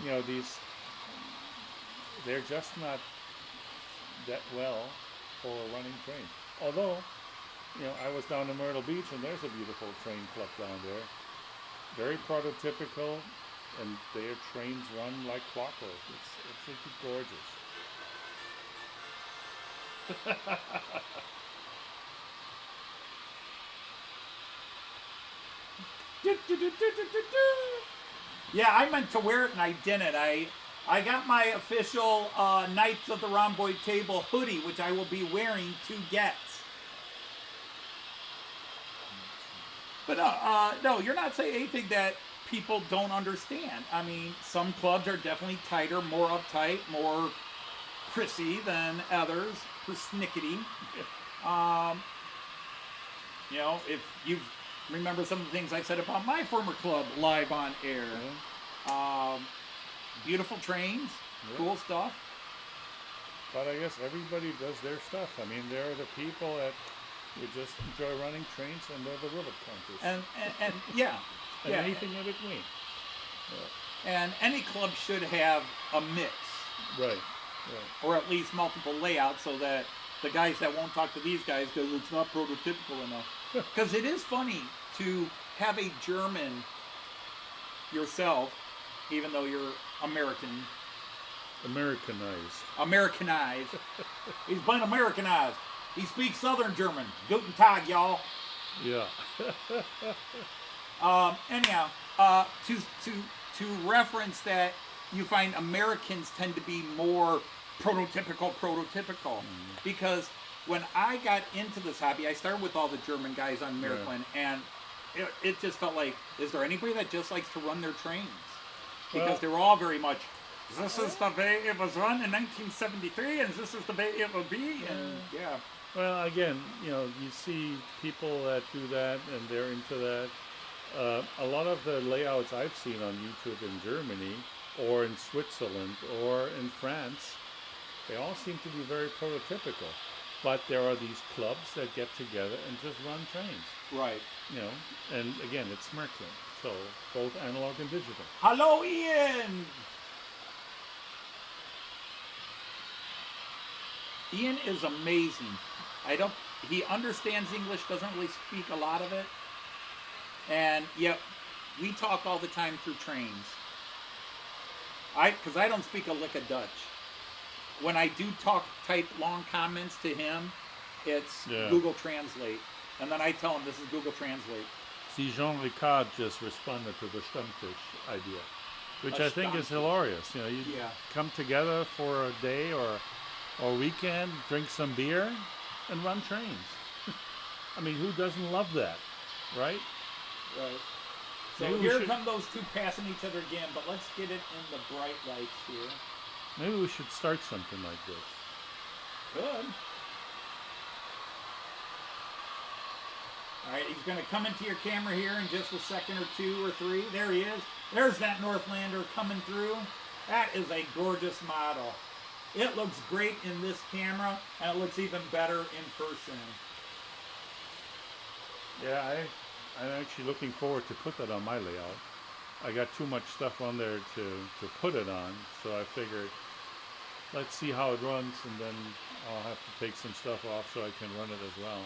they're just not that well for running trains. Although, I was down in Myrtle Beach, and there's a beautiful train club down there. Very prototypical, and their trains run like clockwork. It's absolutely gorgeous. Yeah, I meant to wear it and I didn't. I got my official Knights of the Rhomboid Table hoodie, which I will be wearing to get. But no, you're not saying anything that people don't understand. I mean, some clubs are definitely tighter, more uptight, more prissy than others, persnickety. If you remember some of the things I said about my former club live on air. Beautiful trains, cool stuff. But I guess everybody does their stuff. I mean, there are the people that would just enjoy running trains, and they're the rivet counters. And yeah. And yeah. anything in between. And any club should have a mix, Right. or at least multiple layouts, so that the guys that won't talk to these guys because it's not prototypical enough. Because it is funny, to have a German yourself, even though you're Americanized. He's been Americanized. He speaks Southern German. Guten Tag, y'all. Yeah. Anyhow, to reference that, you find Americans tend to be more prototypical, because when I got into this hobby, I started with all the German guys on Miraklin, and it just felt like, is there anybody that just likes to run their trains? Because they were all very much, this is the way it was run in 1973, and this is the way it will be, and yeah. Well, again, you see people that do that, and they're into that. A lot of the layouts I've seen on YouTube in Germany, or in Switzerland, or in France, they all seem to be very prototypical. But there are these clubs that get together and just run trains. Right. And again, it's Märklin, so both analog and digital. Hello, Ian! Ian is amazing. He understands English, doesn't really speak a lot of it. And yet, we talk all the time through trains. Because I don't speak a lick of Dutch. When I do type long comments to him, it's Google Translate. And then I tell him this is Google Translate. See, Jean Ricard just responded to the Stammtisch idea, which I think is hilarious. You come together for a day or weekend, drink some beer, and run trains. I mean, who doesn't love that, right? Right. So here come those two passing each other again, but let's get it in the bright lights here. Maybe we should start something like this. Good. All right, he's going to come into your camera here in just a second or two or three. There he is. There's that Northlander coming through. That is a gorgeous model. It looks great in this camera, and it looks even better in person. Yeah, I'm actually looking forward to put that on my layout. I got too much stuff on there to put it on, so I figured let's see how it runs, and then I'll have to take some stuff off so I can run it as well.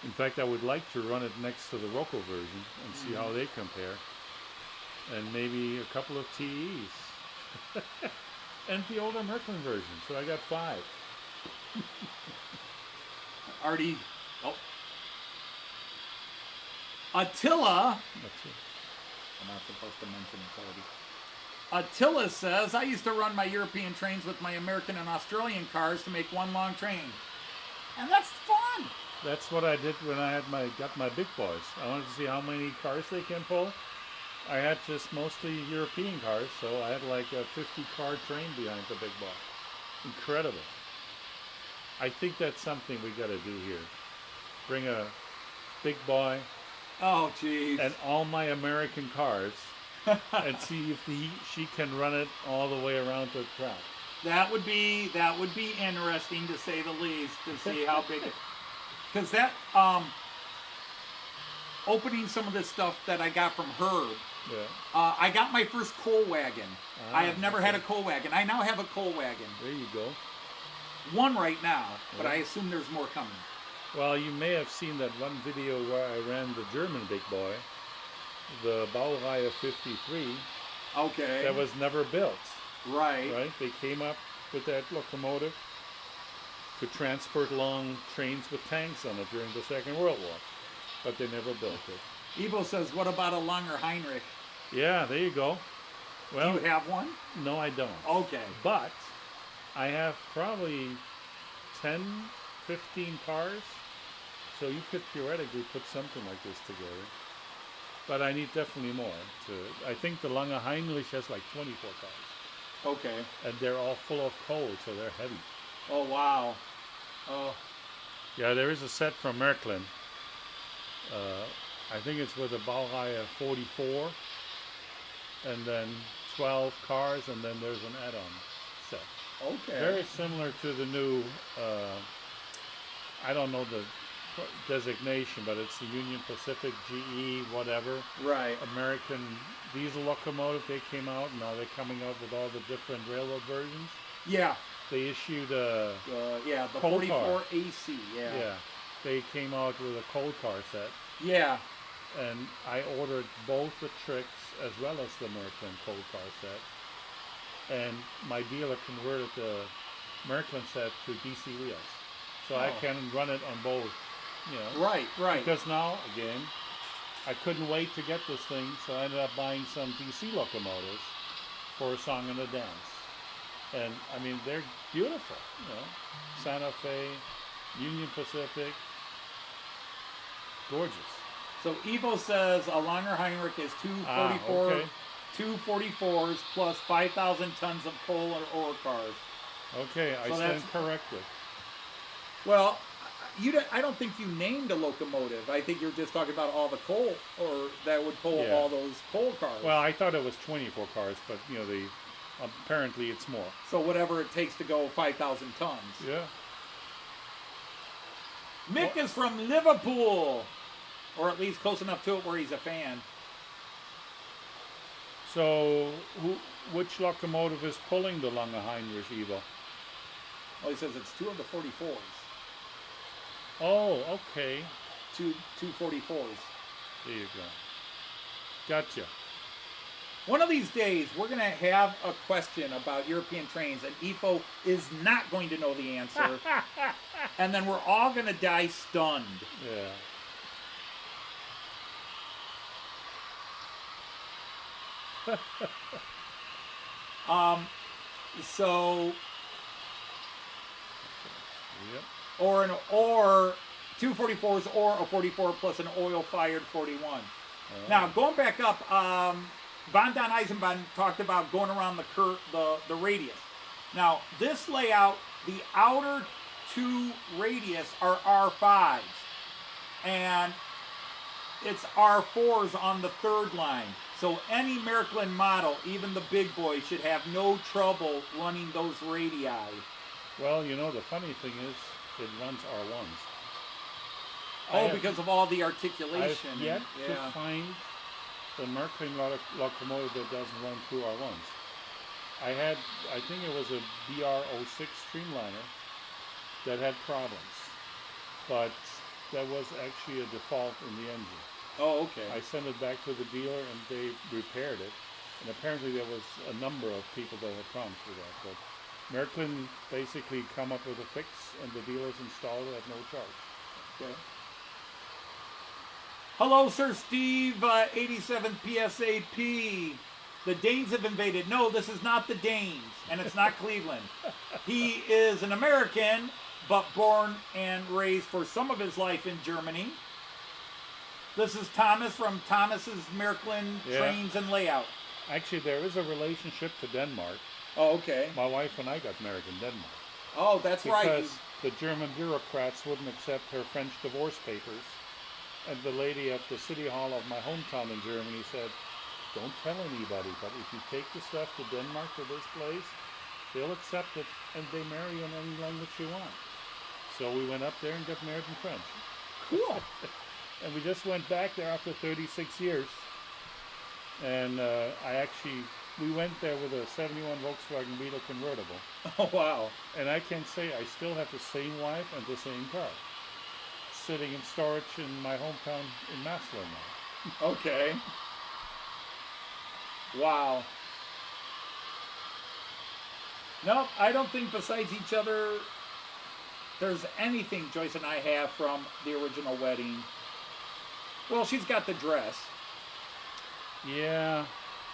In fact, I would like to run it next to the Rocco version and see how they compare, and maybe a couple of TEs. And the older Märklin version, so I got 5. Artie, Attila. That's it. I'm not supposed to mention it, Artie. Attila says, I used to run my European trains with my American and Australian cars to make one long train. And that's fun. That's what I did when I got my big boys. I wanted to see how many cars they can pull. I had just mostly European cars, so I had like a 50-car train behind the big boy. Incredible. I think that's something we got to do here. Bring a big boy. Oh, jeez. And all my American cars, and see if she can run it all the way around the track. That would be interesting, to say the least, to see how big it. Because that opening some of this stuff that I got from Herb. Yeah. I got my first coal wagon. I have never had a coal wagon. I now have a coal wagon. There you go. One right now, but I assume there's more coming. Well, you may have seen that one video where I ran the German big boy, the Baureihe 53. Okay. That was never built. Right. Right? They came up with that locomotive to transport long trains with tanks on it during the Second World War. But they never built it. Evo says, what about a Langer Heinrich? Yeah, there you go. Well, do you have one? No, I don't. Okay. But I have probably 10, 15 cars. So you could theoretically put something like this together. But I need definitely more. I think the Langer Heinrich has like 24 cars. Okay. And they're all full of coal, so they're heavy. Oh, wow. Oh. Yeah, there is a set from Märklin. I think it's with a Baureihe 44, and then 12 cars, and then there's an add-on set. Okay. Very similar to the new, I don't know the designation, but it's the Union Pacific GE whatever. Right. American diesel locomotive. They came out, and now they're coming out with all the different railroad versions. Yeah. They issued the coal 44 car. AC. Yeah. Yeah. They came out with a coal car set. Yeah. and I ordered both the tricks as well as the Merklin coal car set. And my dealer converted the Merklin set to DC wheels, so I can run it on both. You know, Right. because now again, I couldn't wait to get this thing, so I ended up buying some DC locomotives for a song and a dance. And I mean, they're beautiful. You know, Santa Fe, Union Pacific, gorgeous. So Evo says a Langer Heinrich is 244s plus 5,000 tons of coal or ore cars. Okay, I stand corrected. Well, I don't think you named a locomotive. I think you're just talking about all the coal, or that would pull all those coal cars. Well, I thought it was 24 cars, but you know, apparently it's more. So whatever it takes to go 5,000 tons. Yeah. Mick is from Liverpool, or at least close enough to it where he's a fan. So, which locomotive is pulling the Langer Heinrich, Evo? Well, he says it's two of the 44s. Oh, okay. Two 44s. There you go. Gotcha. One of these days, we're going to have a question about European trains, and Ifo is not going to know the answer. And then we're all going to die stunned. Yeah. So, Yep. or 244s or a 44 plus an oil-fired 41. Now, going back up, Von Don Eisenbahn talked about going around the radius. Now, this layout, the outer two radius are R5s, and it's R4s on the third line. So any Merklin model, even the big boys, should have no trouble running those radii. Well, you know, the funny thing is, it runs R1s. Oh, because of all the articulation. I've yet to find the Merklin locomotive that doesn't run through R1s. I think it was a BR06 Streamliner that had problems, but that was actually a default in the engine. Oh, okay. I sent it back to the dealer and they repaired it, and apparently there was a number of people that had problems with that, but Merklin basically come up with a fix and the dealers installed it at no charge. Okay. Hello, Sir Steve, 87 PSAP. The Danes have invaded. No, this is not the Danes, and it's not Cleveland. He is an American, but born and raised for some of his life in Germany. This is Thomas from Thomas's Merklin Trains and Layout. Actually, there is a relationship to Denmark. Oh, okay. My wife and I got married in Denmark. Oh, that's right. Because the German bureaucrats wouldn't accept her French divorce papers. And the lady at the city hall of my hometown in Germany said, don't tell anybody, but if you take the stuff to Denmark to this place, they'll accept it and they marry you in any language you want. So we went up there and got married in French. Cool. And we just went back there after 36 years. And we went there with a 71 Volkswagen Beetle convertible. Oh, wow. And I can say I still have the same wife and the same car. Sitting in storage in my hometown in Massillon now. Okay. Wow. Nope, I don't think besides each other there's anything Joyce and I have from the original wedding. Well, she's got the dress. Yeah,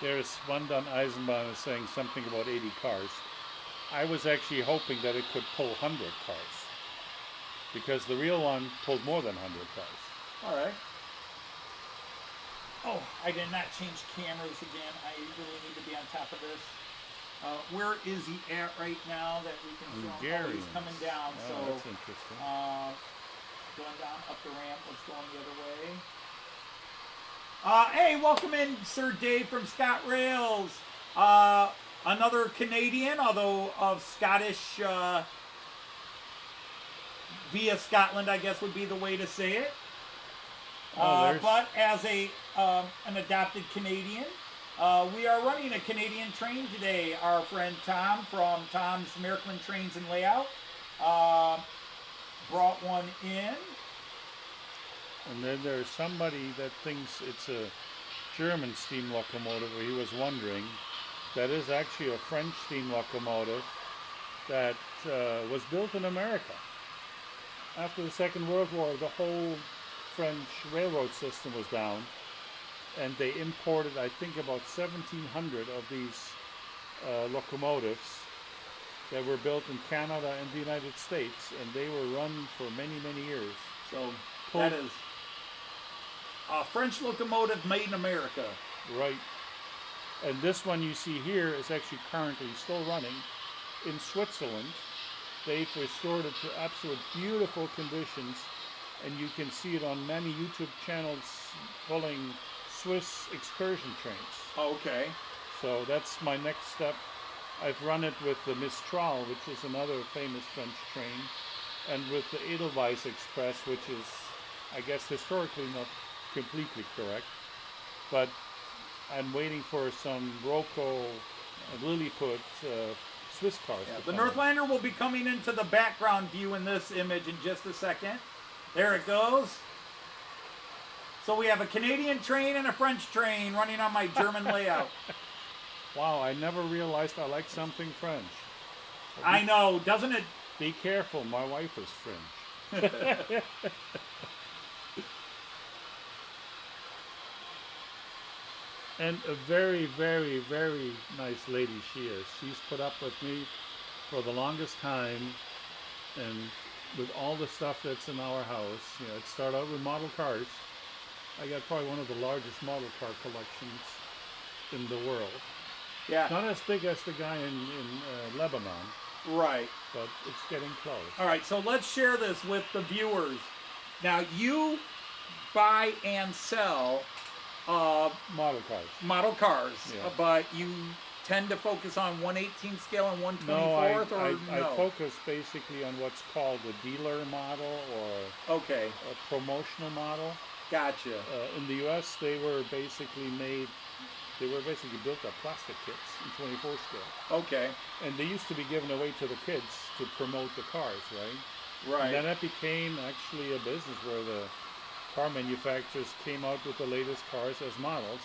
there's Van Don Eisenbahn is saying something about 80 cars. I was actually hoping that it could pull 100 cars. Because the real one pulled more than 100 cars. All right. Oh, I did not change cameras again. I really need to be on top of this. Where is he at right now that we can show him? Oh, he's coming down. Oh, so that's interesting. going down up the ramp. Let's go the other way. Hey, welcome in, Sir Dave from Scott Rails. Another Canadian, although of Scottish, via Scotland, I guess would be the way to say it. But as an adopted Canadian, we are running a Canadian train today. Our friend Tom from Tom's Merklin Trains and Layout brought one in. And then there's somebody that thinks it's a German steam locomotive, or he was wondering. That is actually a French steam locomotive that was built in America. After the Second World War, the whole French railroad system was down, and they imported, I think, about 1,700 of these locomotives that were built in Canada and the United States, and they were run for many, many years. So that is a French locomotive made in America. Right. And this one you see here is actually currently still running in Switzerland. They've restored it to absolute beautiful conditions, and you can see it on many YouTube channels pulling Swiss excursion trains. Okay. So that's my next step. I've run it with the Mistral, which is another famous French train, and with the Edelweiss Express, which is, I guess, historically not completely correct, but I'm waiting for some Roco and Lilliput Swiss cars. Yeah, the Northlander will be coming into the background view in this image in just a second. There it goes. So we have a Canadian train and a French train running on my German layout. Wow, I never realized I liked something French. I know, doesn't it? Be careful, my wife is French. And a very, very, very nice lady she is. She's put up with me for the longest time, and with all the stuff that's in our house. You know, it started out with model cars. I got probably one of the largest model car collections in the world. Yeah. Not as big as the guy in Lebanon, Right. but it's getting close. All right, so let's share this with the viewers. Now, you buy and sell Model cars. model cars, Yeah. but you tend to focus on 1/18 scale and No, 1/24th, or I no? focus basically on what's called a dealer model or Okay, a promotional model. gotcha. In the U.S., they were basically built up plastic kits in 24 scale. Okay, And they used to be given away to the kids to promote the cars, right? right. And then it became actually a business where the car manufacturers came out with the latest cars as models.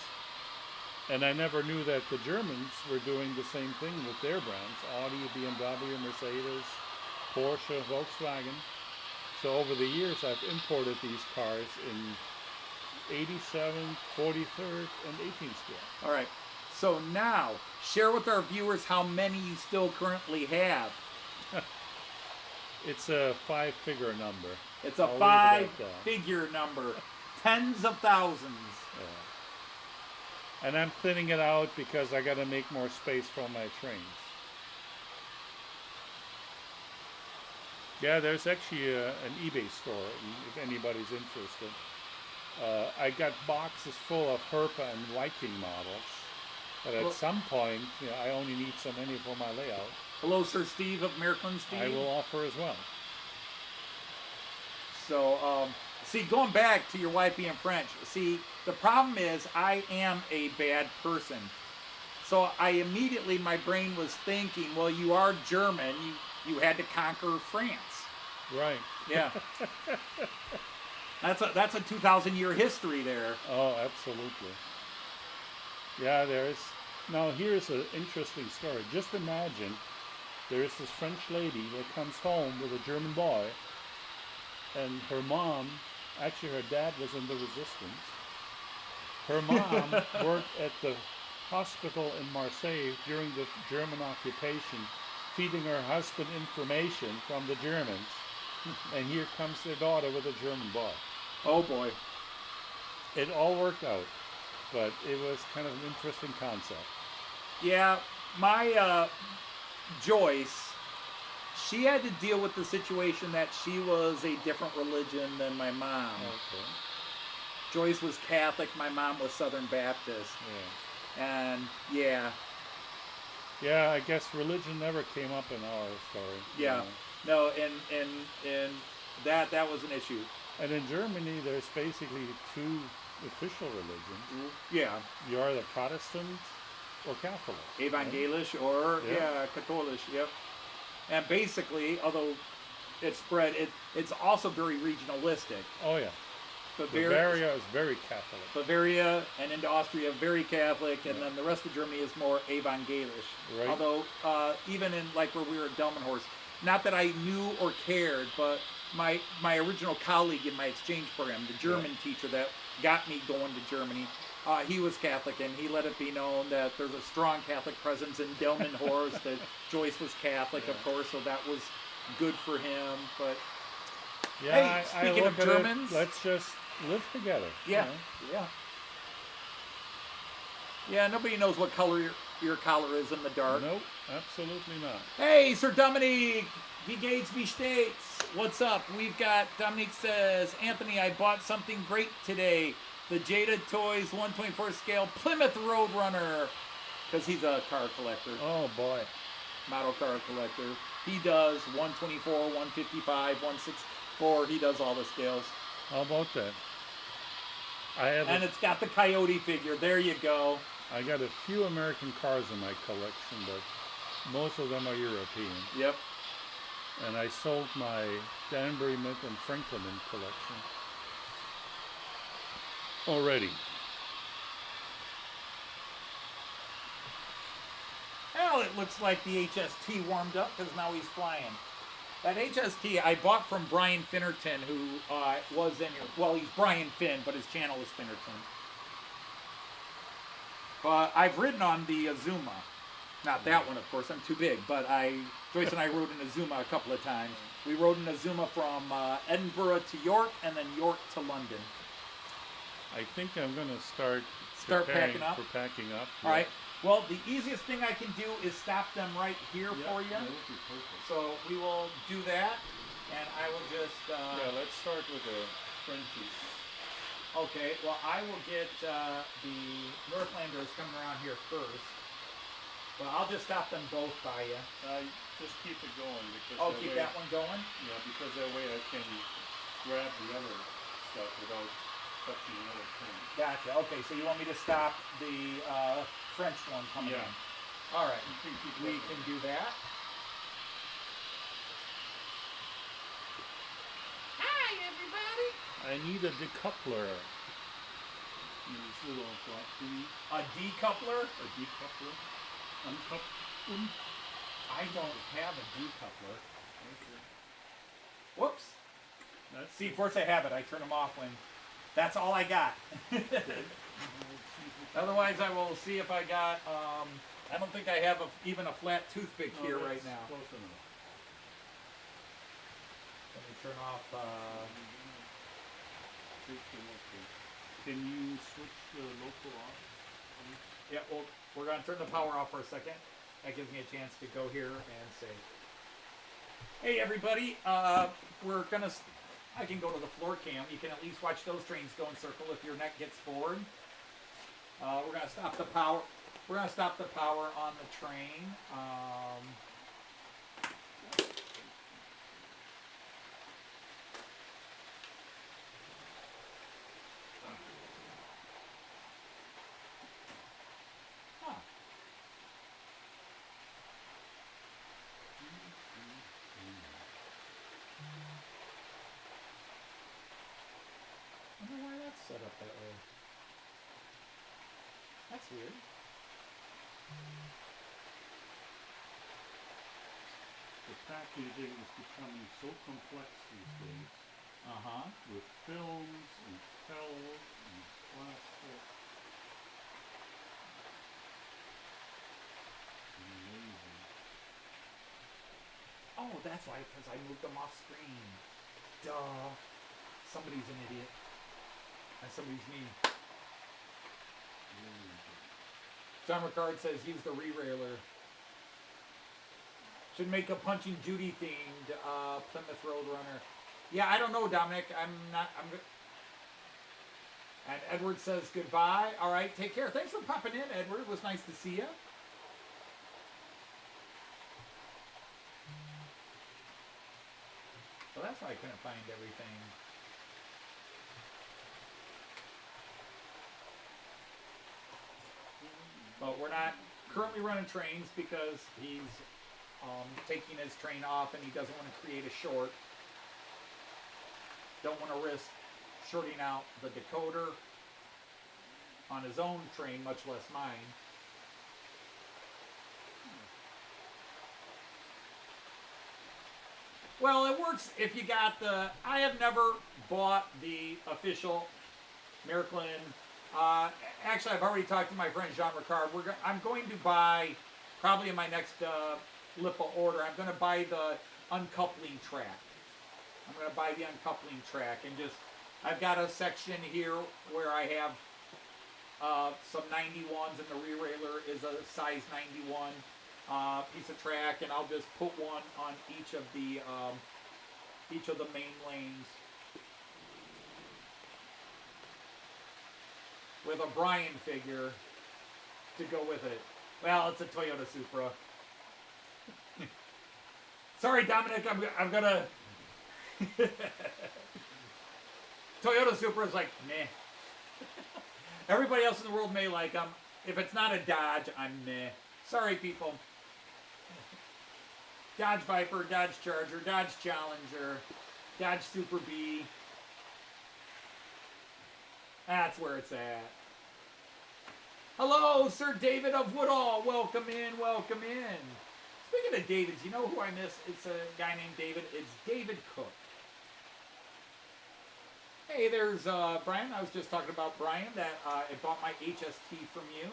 And I never knew that the Germans were doing the same thing with their brands: Audi, BMW, Mercedes, Porsche, Volkswagen. So over the years, I've imported these cars in 87, 43rd, and 18 scale. All right. So now, share with our viewers how many you still currently have. It's a 5-figure number. It's a I'll leave it at that. 5-figure number. Tens of thousands. Yeah. And I'm thinning it out because I got to make more space for my trains. Yeah, there's actually an eBay store if anybody's interested. I got boxes full of Herpa and Viking models, but at some point, you know, I only need so many for my layout. Hello, Sir Steve of Miracle Steve. I will offer as well. So, see, going back to your wife being French, see, the problem is I am a bad person. So I immediately, my brain was thinking, well, you are German, you had to conquer France. Right. Yeah. That's a 2,000-year history there. Oh, absolutely. Yeah, there's... Now, here's an interesting story. Just imagine there's this French lady that comes home with a German boy, and her mom, actually her dad was in the resistance. Her mom worked at the hospital in Marseille during the German occupation, feeding her husband information from the Germans. And here comes their daughter with a German boy. Oh boy. It all worked out, but it was kind of an interesting concept. Yeah, my Joyce, she had to deal with the situation that she was a different religion than my mom. Okay. Joyce was Catholic, my mom was Southern Baptist. Yeah. And yeah. Yeah, I guess religion never came up in our story. you Yeah. know. No, and that was an issue. And in Germany, there's basically 2 official religions. Yeah. You are the Protestant or Catholic. right? Evangelisch or Yeah. Katholisch, yep. And basically, although it's spread, it's also very regionalistic. Oh yeah. Bavaria is very Catholic. Bavaria and into Austria, very Catholic, and then the rest of Germany is more evangelisch. Right. Although, even in like where we were at Delmenhorst, not that I knew or cared, but my original colleague in my exchange program, the German teacher that got me going to Germany, he was Catholic, and he let it be known that there's a strong Catholic presence in Delmenhorst. That Joyce was Catholic, of course, so that was good for him. But Yeah, hey, speaking of Germans, let's just live together. yeah, yeah. Nobody knows what color your collar is in the dark. Nope, absolutely not. Hey, Sir Dominique, wie geht's, wie steht's? What's up? We've got, Dominique says, Anthony, I bought something great today. The Jada Toys 124 scale Plymouth Roadrunner. Because he's a car collector, Oh boy. model car collector. He does 124, 155, 164. He does all the scales. How about that? And it's got the Coyote figure. There you go. I got a few American cars in my collection, but most of them are European. Yep. And I sold my Danbury Mint and Franklin Mint collection already. Well, it looks like the HST warmed up because now he's flying. That HST I bought from Brian Finnerton, who was in here. Well, he's Brian Finn, but his channel is Finnerton. But I've ridden on the Azuma. Not that one, of course. I'm too big. But Joyce and I rode an Azuma a couple of times. We rode an Azuma from Edinburgh to York and then York to London. I think I'm going to start packing preparing up. for packing up. All right. Well, the easiest thing I can do is stop them right here for you. That would be perfect. So we will do that, and I will just. Yeah, let's start with the Frenchies. Okay. Well, I will get the Northlanders coming around here first. Well, I'll just stop them both by you. Just keep it going because Oh, keep that one going. Yeah, because that way I can grab the other stuff without touching another thing. Gotcha. Okay, so you want me to stop the French one coming Yeah. in? All right. You can keep We that can one. do that. Hi, everybody. I need a decoupler. These little black thingy. A decoupler? A decoupler. I don't have a decoupler. Okay. Whoops. That's See, of course I have it. I turn them off when. That's all I got. Otherwise, I will see if I got. I don't think I have even a flat toothpick here right now. Close enough. Let me turn off. Can you switch the local off? Yeah, well, we're going to turn the power off for a second. That gives me a chance to go here and say, hey, everybody, we're going to, I can go to the floor cam. You can at least watch those trains go in circle if your neck gets bored. We're going to stop the power. We're going to stop the power on the train. I wonder why that's set up that way. That's weird. The packaging is becoming so complex these days. Uh-huh. With films and felt and plastic. Amazing. Oh, that's why, because I moved them off screen. Duh. Somebody's an idiot. And somebody's me. John Ricard says use the re-railer. Should make a Punching Judy themed Plymouth Roadrunner. Yeah, I don't know, Dominic. I'm and Edward says goodbye. All right, take care. Thanks for popping in, Edward. It was nice to see you. Well, that's why I couldn't find everything. But we're not currently running trains because he's taking his train off and he doesn't want to create a short. Don't want to risk shorting out the decoder on his own train, much less mine. Well, it works if you got the... I have never bought the official Miracle actually, I've already talked to my friend Jean Ricard. I'm going to buy, probably in my next Lipa order, I'm going to buy the uncoupling track. I'm going to buy the uncoupling track and just... I've got a section here where I have some 91s, and the re-railer is a size 91 piece of track, and I'll just put one on each of the main lanes with a Brian figure to go with it. Well, it's a Toyota Supra. Sorry, Dominic, I'm gonna... Toyota Supra is like, meh. Everybody else in the world may like them. If it's not a Dodge, I'm meh. Sorry, people. Dodge Viper, Dodge Charger, Dodge Challenger, Dodge Super B. That's where it's at. Hello, Sir David of Woodall. Welcome in, welcome in. Speaking of Davids, you know who I miss? It's a guy named David. It's David Cook. Hey, there's Brian. I was just talking about Brian that I bought my HST from you.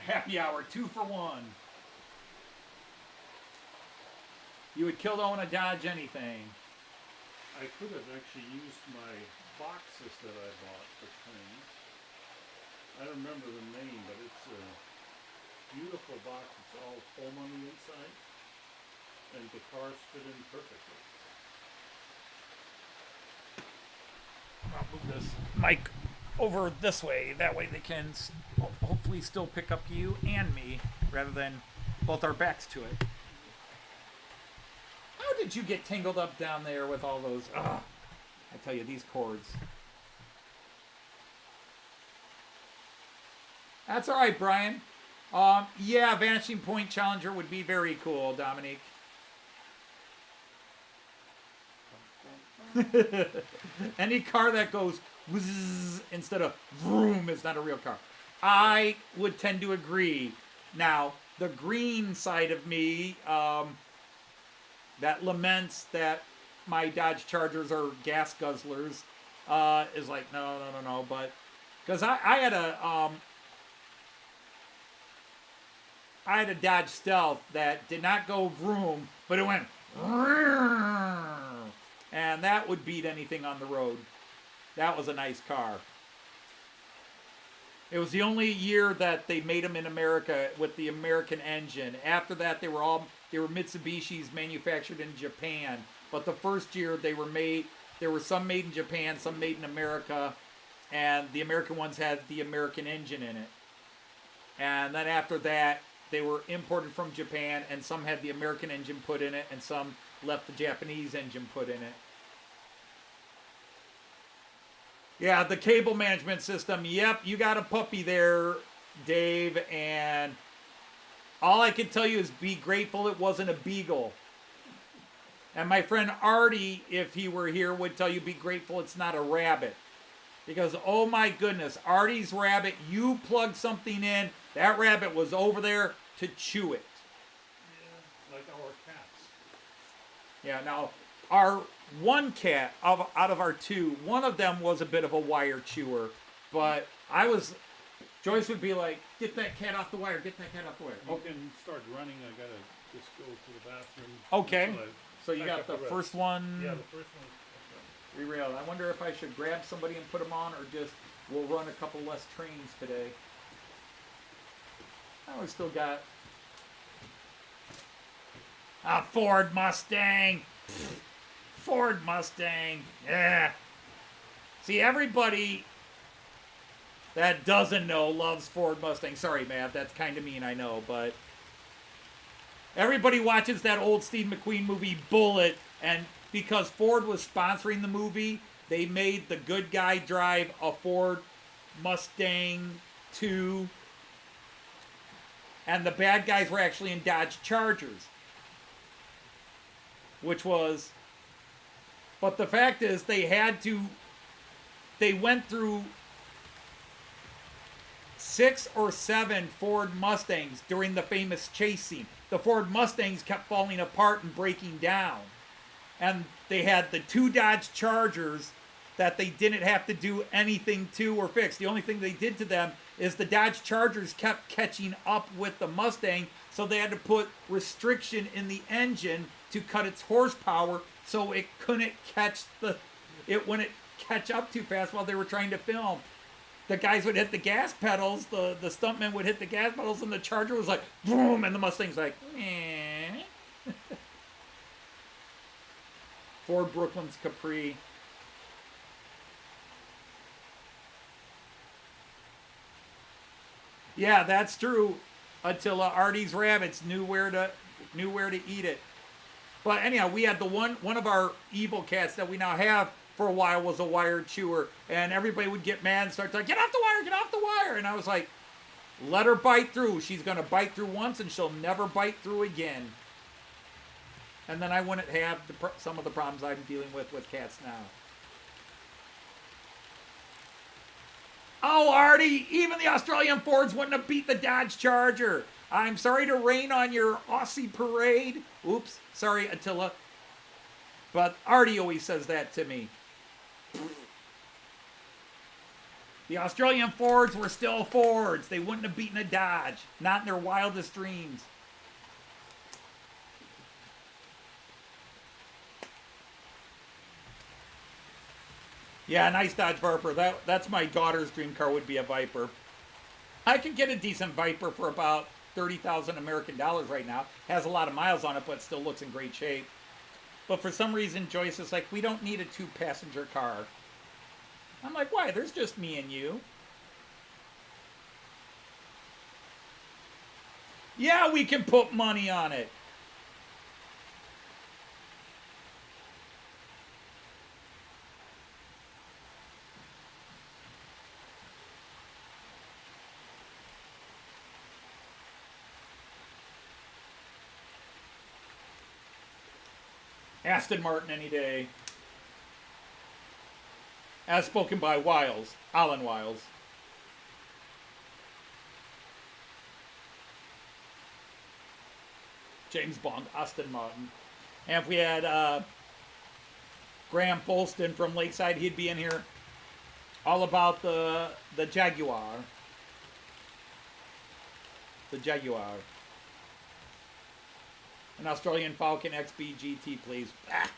Happy hour, 2 for 1. You would kill to own a Dodge anything. I could have actually used my boxes that I bought for trains. I don't remember the name, but it's a beautiful box. It's all foam on the inside, and the cars fit in perfectly. I'll move this mic over this way. That way they can hopefully still pick up you and me, rather than both our backs to it. How did you get tangled up down there with all those... I tell you, these cords. That's all right, Brian. Yeah, Vanishing Point Challenger would be very cool, Dominique. Any car that goes whizzz instead of vroom is not a real car. I would tend to agree. Now, the green side of me... that laments that my Dodge Chargers are gas guzzlers, is like, no, but, because I had a Dodge Stealth that did not go vroom, but it went, and that would beat anything on the road. That was a nice car. It was the only year that they made them in America with the American engine. After that, they were Mitsubishis manufactured in Japan. But the first year there were some made in Japan, some made in America, and the American ones had the American engine in it. And then after that, they were imported from Japan, and some had the American engine put in it, and some left the Japanese engine put in it. Yeah, the cable management system. Yep, you got a puppy there, Dave. And all I can tell you is be grateful it wasn't a beagle. And my friend Artie, if he were here, would tell you be grateful it's not a rabbit. Because, oh my goodness, Artie's rabbit, you plugged something in, that rabbit was over there to chew it. Yeah, like our cats. Yeah, now, our one cat, out of our two, one of them was a bit of a wire chewer. But Joyce would be like, get that cat off the wire, get that cat off the wire. You can start running. I gotta just go to the bathroom. Okay. So you got the first one. Yeah, the first one. Re-railed. I wonder if I should grab somebody and put them on, or just we'll run a couple less trains today. We still got a Ford Mustang. Ford Mustang. Yeah. See, everybody that doesn't know loves Ford Mustang. Sorry, Matt, that's kind of mean, I know, but everybody watches that old Steve McQueen movie Bullet, and because Ford was sponsoring the movie, they made the good guy drive a Ford Mustang 2, and the bad guys were actually in Dodge Chargers. which was, but the fact is they went through 6 or 7 Ford Mustangs during the famous chase scene. The Ford Mustangs kept falling apart and breaking down. And they had the 2 Dodge Chargers that they didn't have to do anything to or fix. The only thing they did to them is the Dodge Chargers kept catching up with the Mustang, so they had to put restriction in the engine to cut its horsepower so it couldn't it wouldn't catch up too fast while they were trying to film. The guys would hit the gas pedals, the stuntmen would hit the gas pedals, and the Charger was like, boom, and the Mustang's like, eh. Ford Brooklyn's Capri. Yeah, that's true. Until Artie's Rabbits knew where to eat it. But anyhow, we had one of our evil cats that we now have for a while was a wire chewer, and everybody would get mad and start to get off the wire, get off the wire, and I was like, let her bite through. She's gonna bite through once, and she'll never bite through again. And then I wouldn't have some of the problems I'm dealing with cats now. Oh, Artie, even the Australian Fords wouldn't have beat the Dodge Charger. I'm sorry to rain on your Aussie parade. Oops, sorry, Attila. But Artie always says that to me. The Australian Fords were still Fords. They wouldn't have beaten a Dodge. Not in their wildest dreams. Yeah, nice Dodge Viper. That's my daughter's dream car, would be a Viper. I could get a decent Viper for about 30,000 American dollars right now. Has a lot of miles on it, but still looks in great shape. But for some reason, Joyce is like, we don't need a 2-passenger car. I'm like, why? There's just me and you. Yeah, we can put money on it. Aston Martin any day. As spoken by Wiles, Alan Wiles. James Bond, Aston Martin. And if we had Graham Folston from Lakeside, he'd be in here. All about the Jaguar. The Jaguar. An Australian Falcon XB GT, please. Ah.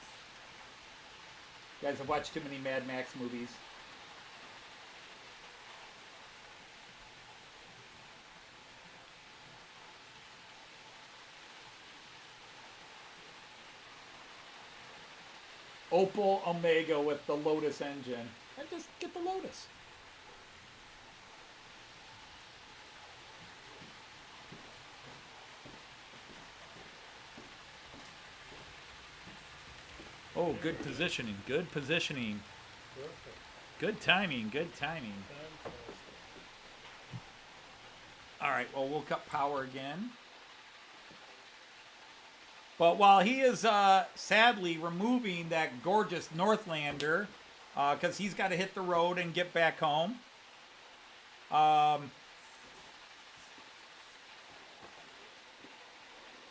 You guys have watched too many Mad Max movies. Opel Omega with the Lotus engine. And just get the Lotus. Oh, good positioning. Good positioning. Perfect. Good timing. Good timing. Fantastic. All right, well, we'll cut power again. But while he is sadly removing that gorgeous Northlander, because he's got to hit the road and get back home.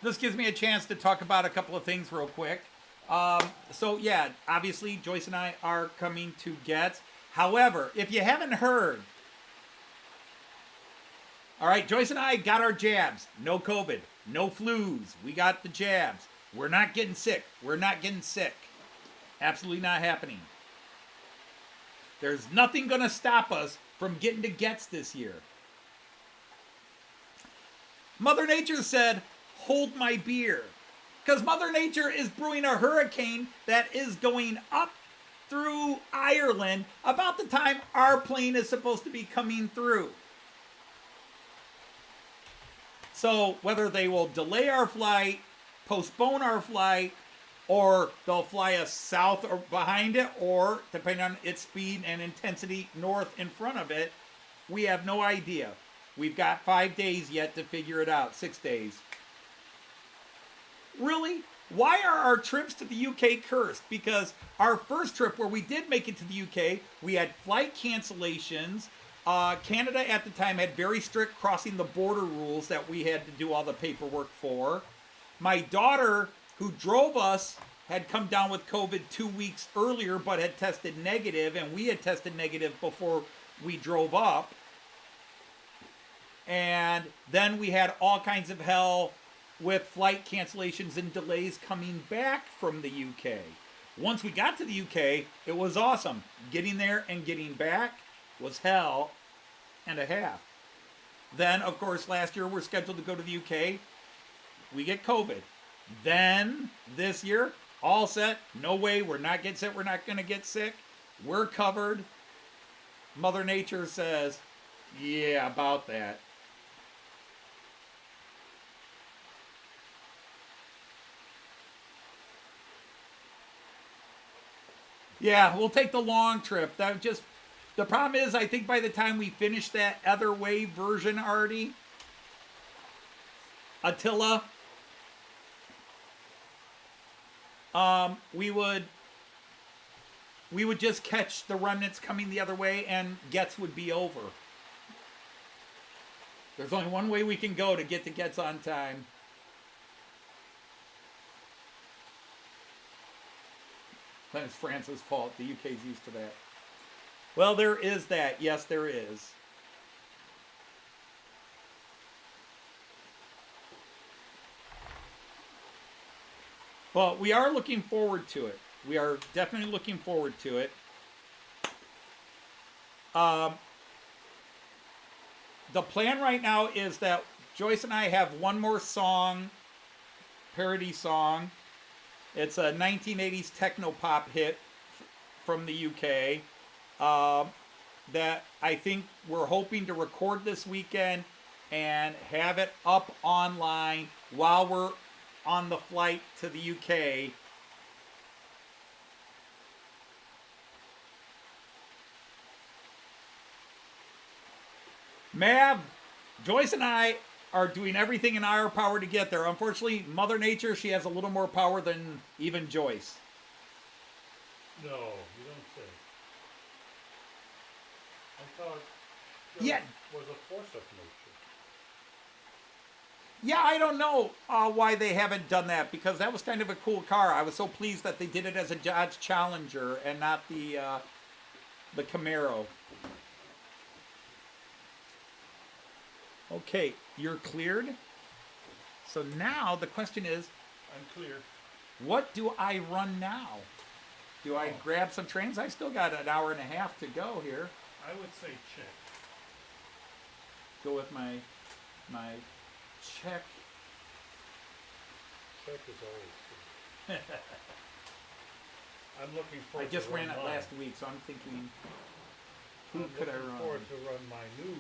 This gives me a chance to talk about a couple of things real quick. So yeah, obviously Joyce and I are coming to Getz. However, if you haven't heard, all right, Joyce and I got our jabs. No COVID, no flus. We got the jabs. We're not getting sick. We're not getting sick. Absolutely not happening. There's nothing going to stop us from getting to Getz this year. Mother Nature said, hold my beer. Because Mother Nature is brewing a hurricane that is going up through Ireland about the time our plane is supposed to be coming through. So whether they will delay our flight, postpone our flight, or they'll fly us south or behind it, or depending on its speed and intensity, north in front of it, we have no idea. We've got 5 days yet to figure it out, 6 days. Really? Why are our trips to the UK cursed? Because our first trip where we did make it to the UK, we had flight cancellations. Canada at the time had very strict crossing the border rules that we had to do all the paperwork for. My daughter, who drove us, had come down with COVID 2 weeks earlier but had tested negative, and we had tested negative before we drove up. And then we had all kinds of hell with flight cancellations and delays coming back from the UK. Once we got to the UK, it was awesome. Getting there and getting back was hell and a half. Then, of course, last year we're scheduled to go to the UK. We get COVID. Then, this year, all set. No way, we're not getting sick. We're not going to get sick. We're covered. Mother Nature says, yeah, about that. Yeah, we'll take the long trip. The problem is, I think by the time we finish that other way version, Artie, Attila, we would just catch the remnants coming the other way, and Getz would be over. There's only one way we can go to get to Getz on time. Then it's France's fault. The UK's used to that. Well, there is that. Yes, there is. But we are looking forward to it. We are definitely looking forward to it. The plan right now is that Joyce and I have one more song, parody song. It's a 1980s techno-pop hit from the UK that I think we're hoping to record this weekend and have it up online while we're on the flight to the UK. Mav, Joyce and I are doing everything in our power to get there. Unfortunately, Mother Nature, she has a little more power than even Joyce. No, you don't say. I thought Yeah. was a force of nature. Yeah, I don't know why they haven't done that, because that was kind of a cool car. I was so pleased that they did it as a Dodge Challenger and not the Camaro. Okay, you're cleared. So now the question is, I'm clear. what do I run now? Do I grab some trains? I've still got an hour and a half to go here. I would say check. Go with my check. Check is always good. I'm looking I forward just to ran it mine. last week, so I'm thinking, who I'm could I looking run? forward to run my new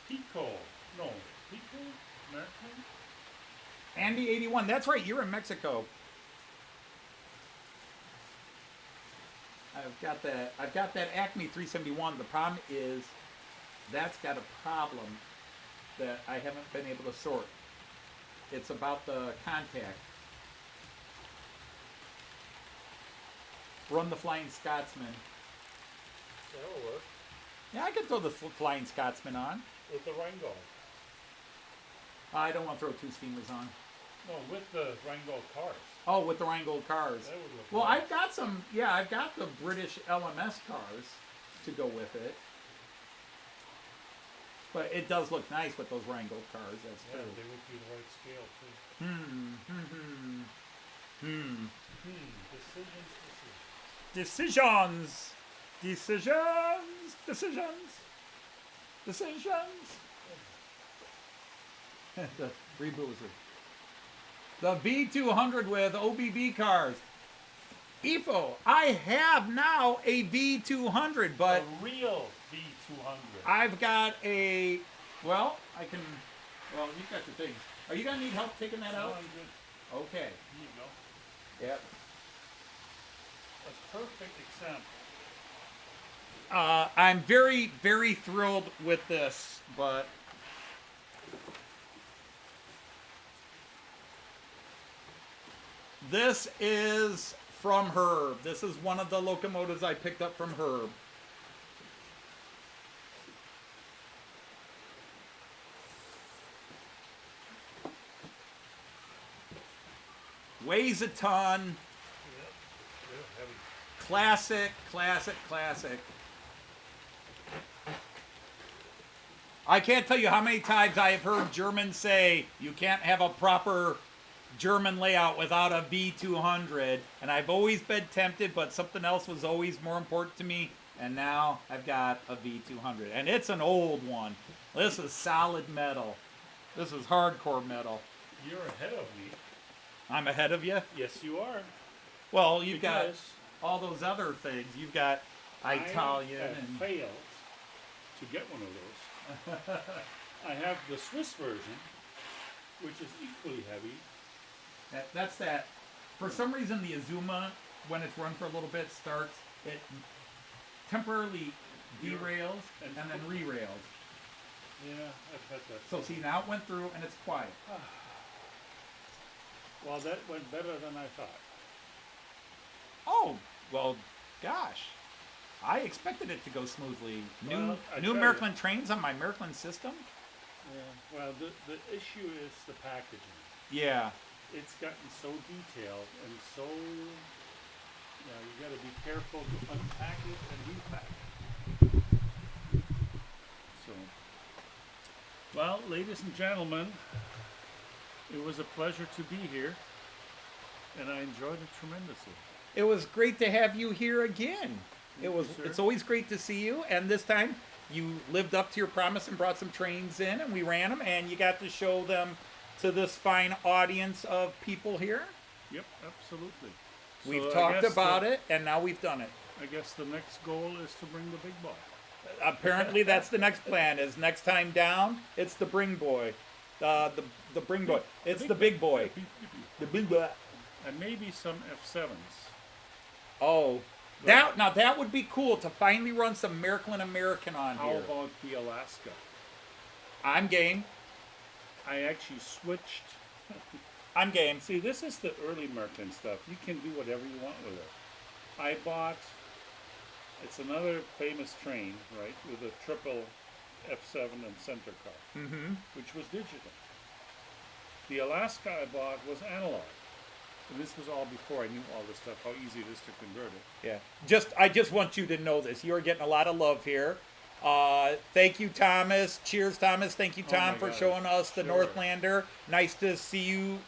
Pico. No, Pico? American? Andy 81. That's right, you're in Mexico. I've got that Acme 371. The problem is that's got a problem that I haven't been able to sort. It's about the contact. Run the Flying Scotsman. That'll work. Yeah, I could throw the Flying Scotsman on. With the Rheingold. I don't want to throw two steamers on. No, with the Rheingold cars. Oh, with the Rheingold cars. That would look Well, nice. I've got some, yeah, I've got the British LMS cars to go with it. But it does look nice with those Rheingold cars, that's Yeah, true. they would be the right scale too. Decisions. Decisions. The reboozer. The V200 with OBB cars. EFO, I have now a V200, but A real V200. I've got a, well, you've got your things. Are you going to need help taking that No, out? I'm good. Okay. Here you go. Yep. A perfect example. I'm very, very thrilled with this, but This is from Herb. This is one of the locomotives I picked up from Herb. Weighs a ton. Classic, classic, classic. I can't tell you how many times I have heard Germans say you can't have a proper German layout without a V200, and I've always been tempted, but something else was always more important to me, and now I've got a V200, and it's an old one. This is solid metal. This is hardcore metal. You're ahead of me. I'm ahead of you? Yes, you are. Well, you've got Because all those other things. You've got Italian I have and... failed to get one of those. I have the Swiss version, which is equally heavy. That's that. For some reason, the Azuma, when it's run for a little bit, starts, it temporarily derails and then re-rails. Yeah, I've had that. So see, now it went through and it's quiet. Well, that went better than I thought. Oh, well, gosh. I expected it to go smoothly. Well, I New tell Merklin trains on my Merklin system? Yeah. Well, the issue is the packaging. Yeah. It's gotten so detailed and so, you got to be careful to unpack it and repack it. So, well, ladies and gentlemen, it was a pleasure to be here, and I enjoyed it tremendously. It was great to have you here again. Sir. It's always great to see you, and this time you lived up to your promise and brought some trains in, and we ran them, and you got to show them to this fine audience of people here. Yep, absolutely. We've So I talked guess about it, and now we've done it. I guess the next goal is to bring the big boy. Apparently, that's the next plan. Is next time down, it's the bring boy, the bring boy. It's the big boy, the big boy. And maybe some F7s. Oh, that would be cool to finally run some Merklin American on How here. about the Alaska? I'm game. I actually switched. I'm game. See, this is the early Merklin stuff. You can do whatever you want with it. I bought, it's another famous train, right, with a triple F7 and center car, which was digital. The Alaska I bought was analog. And this was all before I knew all this stuff, how easy it is to convert it. Yeah. I just want you to know this. You are getting a lot of love here. Thank you, Thomas. Cheers, Thomas. Thank you, Tom, my for God. showing us the Sure. Northlander. Nice to see you,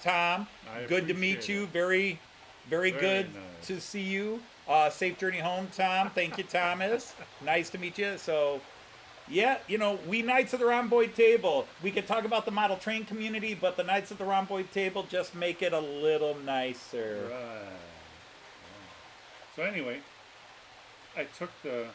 Tom. I Good to meet appreciate you. it. Very, very good nice. to see you. Safe journey home, Tom. Thank you, Thomas. Nice to meet you. So, yeah, we Knights of the Rhomboid Table, we could talk about the model train community, but the Knights of the Rhomboid Table just make it a little nicer. Right. So anyway, I took the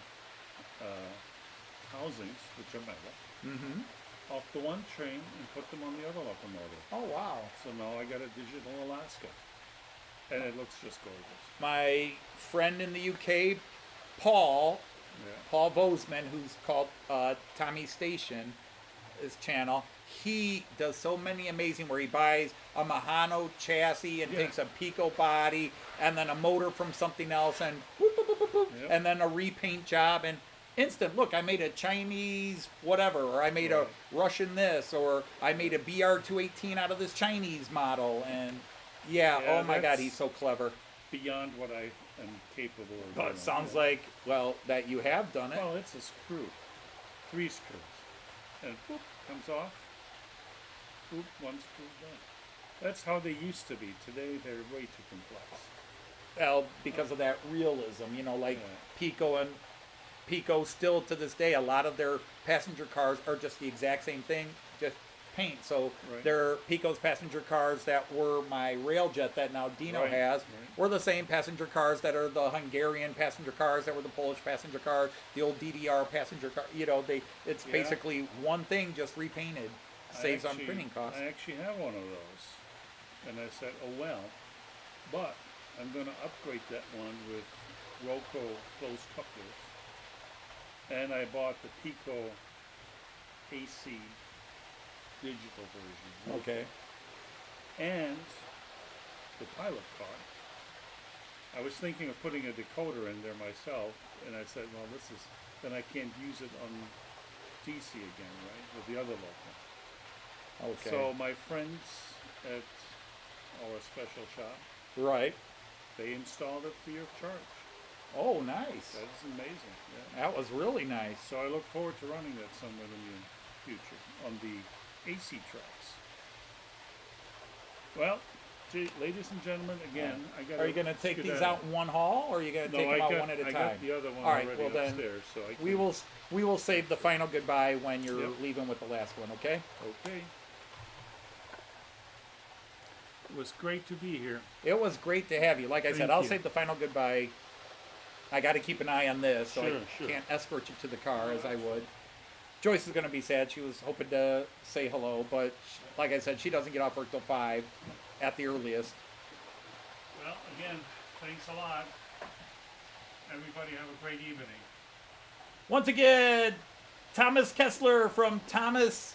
housings, which are metal, off the one train and put them on the other locomotive. Oh, wow. So now I got a digital Alaska. And it looks just gorgeous. My friend in the UK, Paul Bozeman, who's called Tommy Station, his channel, he does so many amazing where he buys a Mahano chassis and takes a Pico body and then a motor from something else and whoop, whoop, whoop, whoop, whoop, and then a repaint job and instant, look, I made a Chinese whatever, or I made a Russian this, or I made a BR218 out of this Chinese model, and oh my God, he's so clever. Beyond what I am capable of But doing. it sounds like, well, that you have done it. Well, it's a screw. 3 screws. And whoop, comes off. Whoop, 1 screw done. That's how they used to be. Today, they're way too complex. Well, because of that realism, like Pico still to this day, a lot of their passenger cars are just the exact same thing, just paint. So their Pico's passenger cars that were my Railjet that now Dino has were the same passenger cars that are the Hungarian passenger cars that were the Polish passenger cars, the old DDR passenger car. It's basically one thing just repainted. Saves on printing costs. I actually have one of those. And I said, oh well, but I'm going to upgrade that one with Roco closed couplers. And I bought the Pico AC digital version. Okay. And the pilot car. I was thinking of putting a decoder in there myself, and I said, well, then I can't use it on DC again, right, with the other local. Okay. So my friends at our special shop, right. they installed it free of charge. Oh, nice. That is amazing. Yeah. That was really nice. So I look forward to running that somewhere in the future on the AC tracks. Well, ladies and gentlemen, again, I got. Are you going to take these out in one haul, or are you going to take them out one at a time? I got the other one All right, already well then, upstairs, so I can, we will save the final goodbye when you're Yep. leaving with the last one. Okay. Okay. It was great to be here. It was great to have you. Like I said, I'll you. save the final goodbye. I got to keep an eye on this, so Sure, I sure. can't escort you to the car as I would. Joyce is going to be sad. She was hoping to say hello, but like I said, she doesn't get off work till 5 at the earliest. Well, again, thanks a lot. Everybody have a great evening. Once again, Thomas Kessler from Thomas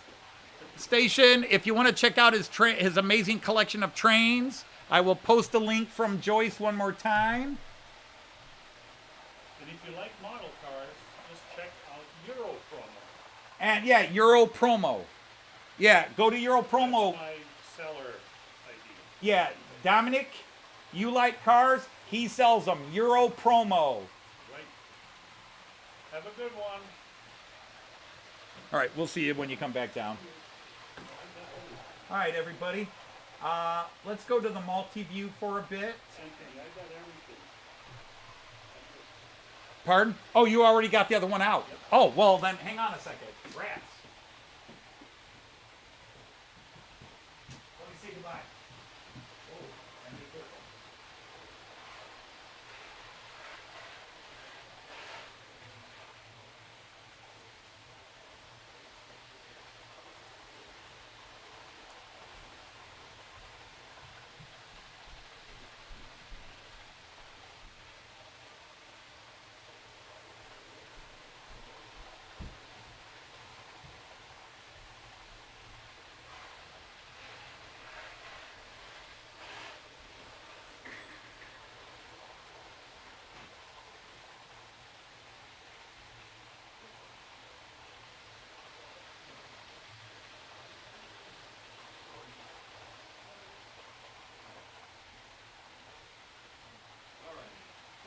Station. If you want to check out his amazing collection of trains, I will post a link from Joyce one more time. And if you like model cars, just check out Euro Promo. And yeah, Euro Promo. Yeah, go to Euro Promo. That's my seller ID. Yeah, Dominic, you like cars? He sells them. Euro Promo. Right. Have a good one. All right, we'll see you when you come back down. All right, everybody. Let's go to the multi-view for a bit. Same thing. I got everything. Pardon? Oh, you already got the other one out. Oh, well, then hang on a second. Rats. Let me say goodbye. Oh, and be careful.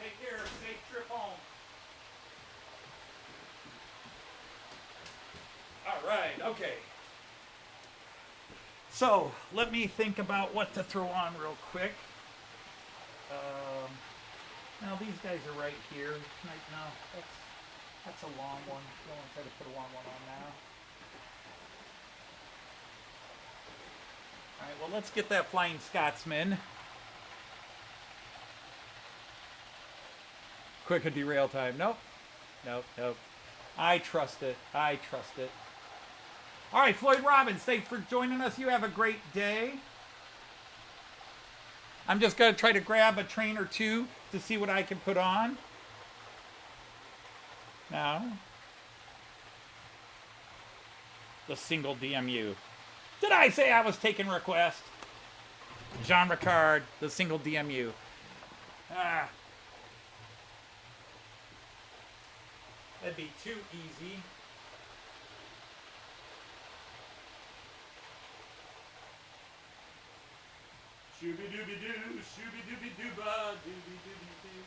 Take care. Safe trip home. All right. Okay. So let me think about what to throw on real quick. Now these guys are right here. Right now, that's a long one. I want to try to put a long one on now. All right. Well, let's get that Flying Scotsman. Quick a derail time. Nope. Nope. Nope. I trust it. I trust it. All right, Floyd Robbins, thanks for joining us. You have a great day. I'm just going to try to grab a train or two to see what I can put on. Now, the single DMU. Did I say I was taking requests? Jean Ricard, the single DMU. That'd be too easy. Shooby-dooby-doo, shooby-dooby-doo-ba, dooby-dooby-doo.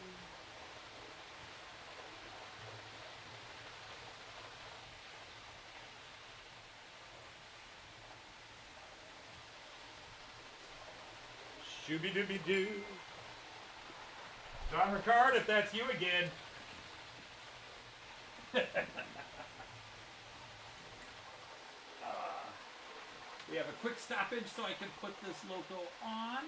Shooby-dooby-doo. John Ricard, if that's you again. We have a quick stoppage so I can put this logo on.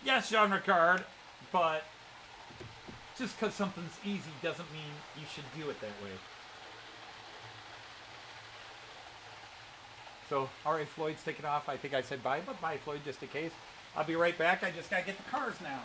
Yes, genre card, but just because something's easy doesn't mean you should do it that way. So, alright, Floyd's taking off. I think I said bye, but bye, Floyd, just in case. I'll be right back. I just gotta get the cars now.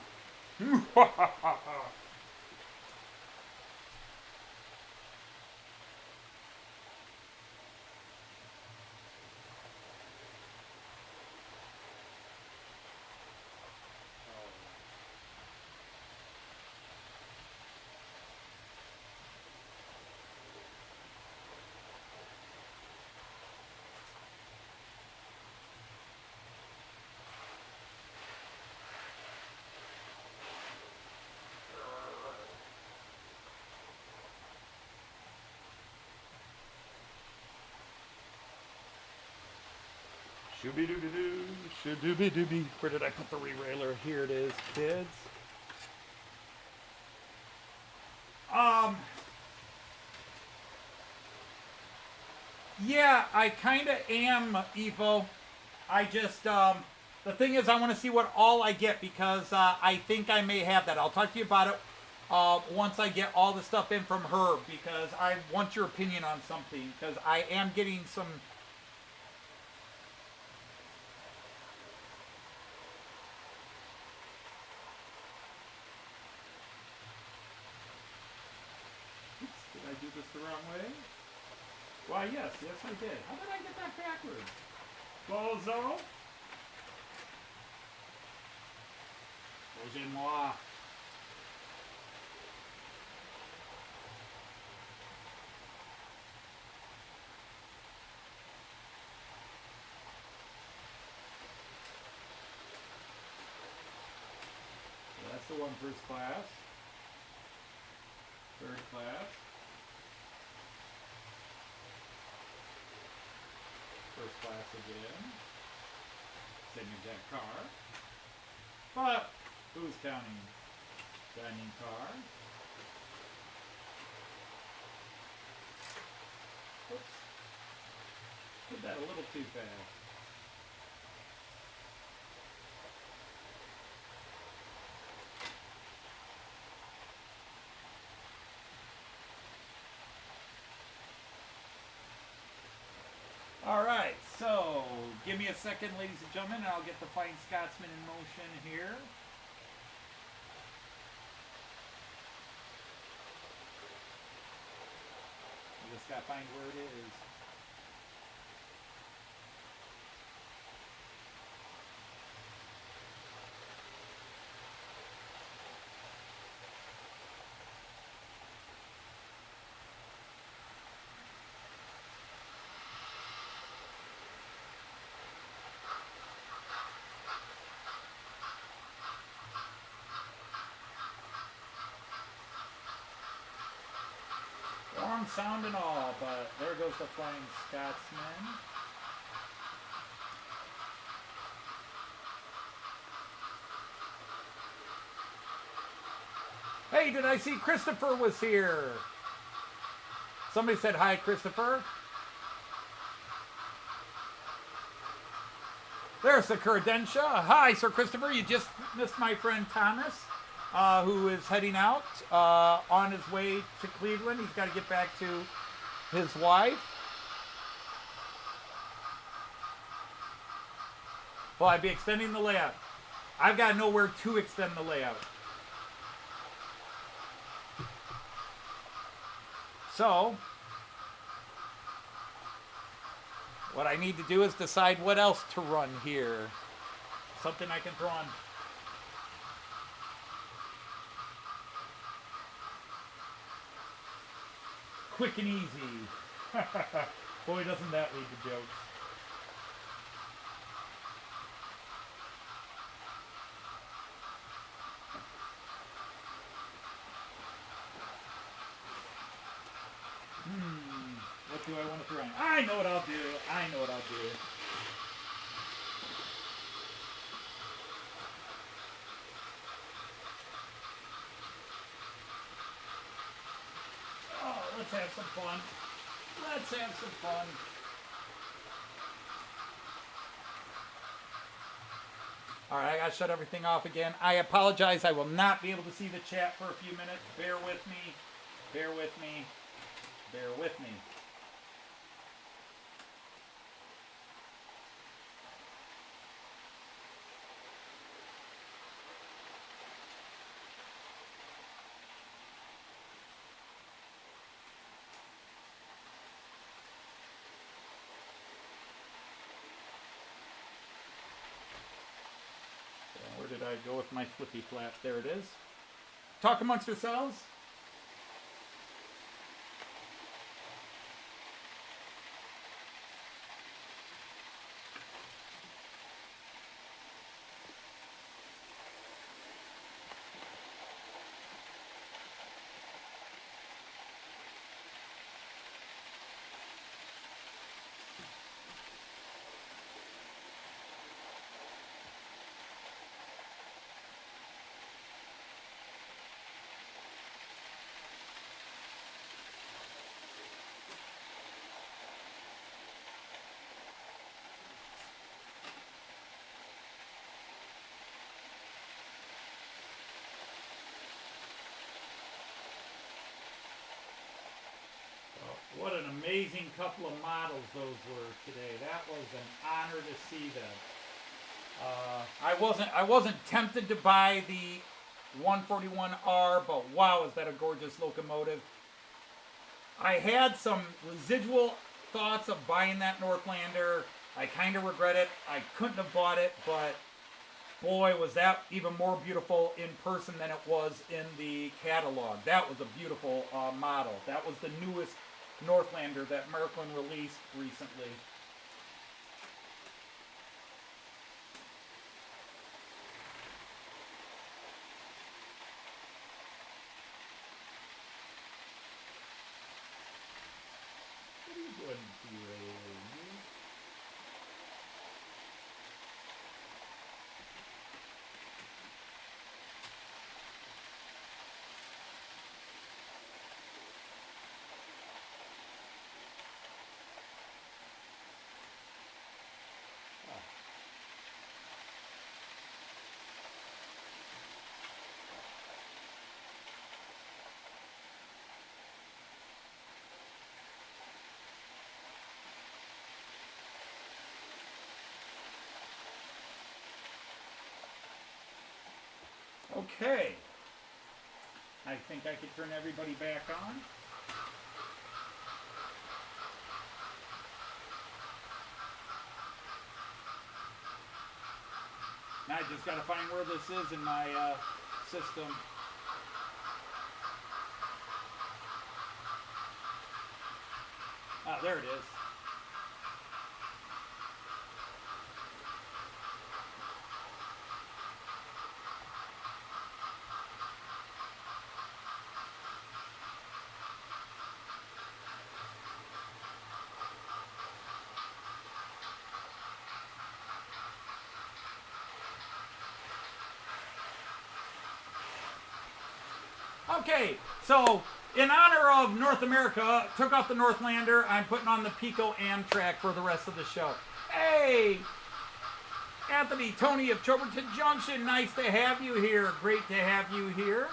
Shooby-dooby-doo, shoo-dooby-dooby. Where did I put the re-railer? Here it is, kids. Yeah, I kind of am, Evo. I just, the thing is, I want to see what all I get because I think I may have that. I'll talk to you about it once I get all the stuff in from her because I want your opinion on something because I am getting some... Oops, did I do this the wrong way? Why, yes, I did. How did I get that backwards? Bozo? Bougez-moi. So that's the one first class. Third class. First class again. Same exact car. But who's counting? Dining car. Oops. Did that a little too fast. All right, so give me a second, ladies and gentlemen, and I'll get the Fine Scotsman in motion here. I just gotta find where it is. Wrong sound and all, but there goes the Flying Scotsman. Hey, did I see Christopher was here? Somebody said hi, Christopher. There's the Curdentia. Hi, Sir Christopher. You just missed my friend Thomas. Who is heading out on his way to Cleveland. He's got to get back to his wife. Well, I'd be extending the layout. I've got to know where to extend the layout. So, what I need to do is decide what else to run here. Something I can throw on. Quick and easy. Boy, doesn't that lead to jokes. What do I want to throw in? I know what I'll do. I know what I'll do. Let's have some fun. Let's have some fun. All right, I got to shut everything off again. I apologize. I will not be able to see the chat for a few minutes. Bear with me. Bear with me. Bear with me. Where did I go with my flippy flap? There it is. Talk amongst yourselves. What an amazing couple of models those were today. That was an honor to see them. I wasn't tempted to buy the 141R, but wow, is that a gorgeous locomotive. I had some residual thoughts of buying that Northlander. I kind of regret it. I couldn't have bought it, but boy, was that even more beautiful in person than it was in the catalog. That was a beautiful model. That was the newest Northlander that Merklin released recently. What are you doing, D-Ray? Okay. I think I could turn everybody back on. Now I just got to find where this is in my system. Ah, there it is. Okay, so in honor of North America, took off the Northlander. I'm putting on the Pico Amtrak for the rest of the show. Hey, Anthony, Tony of Choberton Junction, nice to have you here. Great to have you here.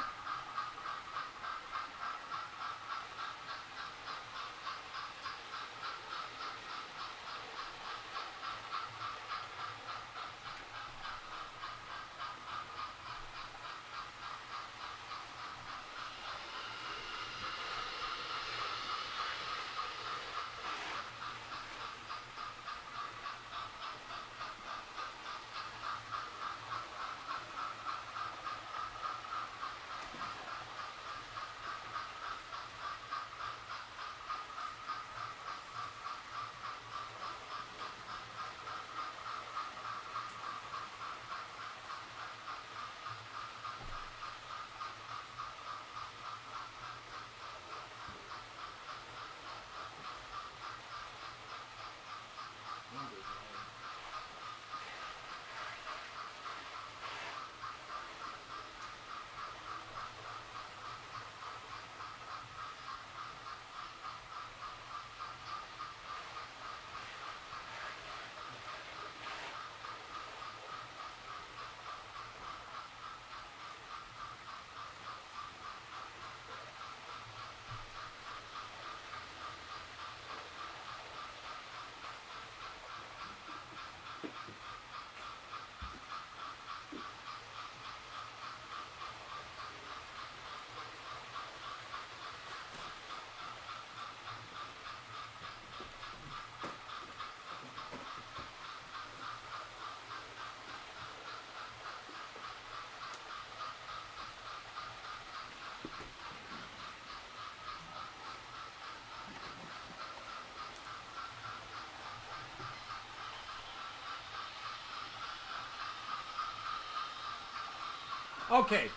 Okay.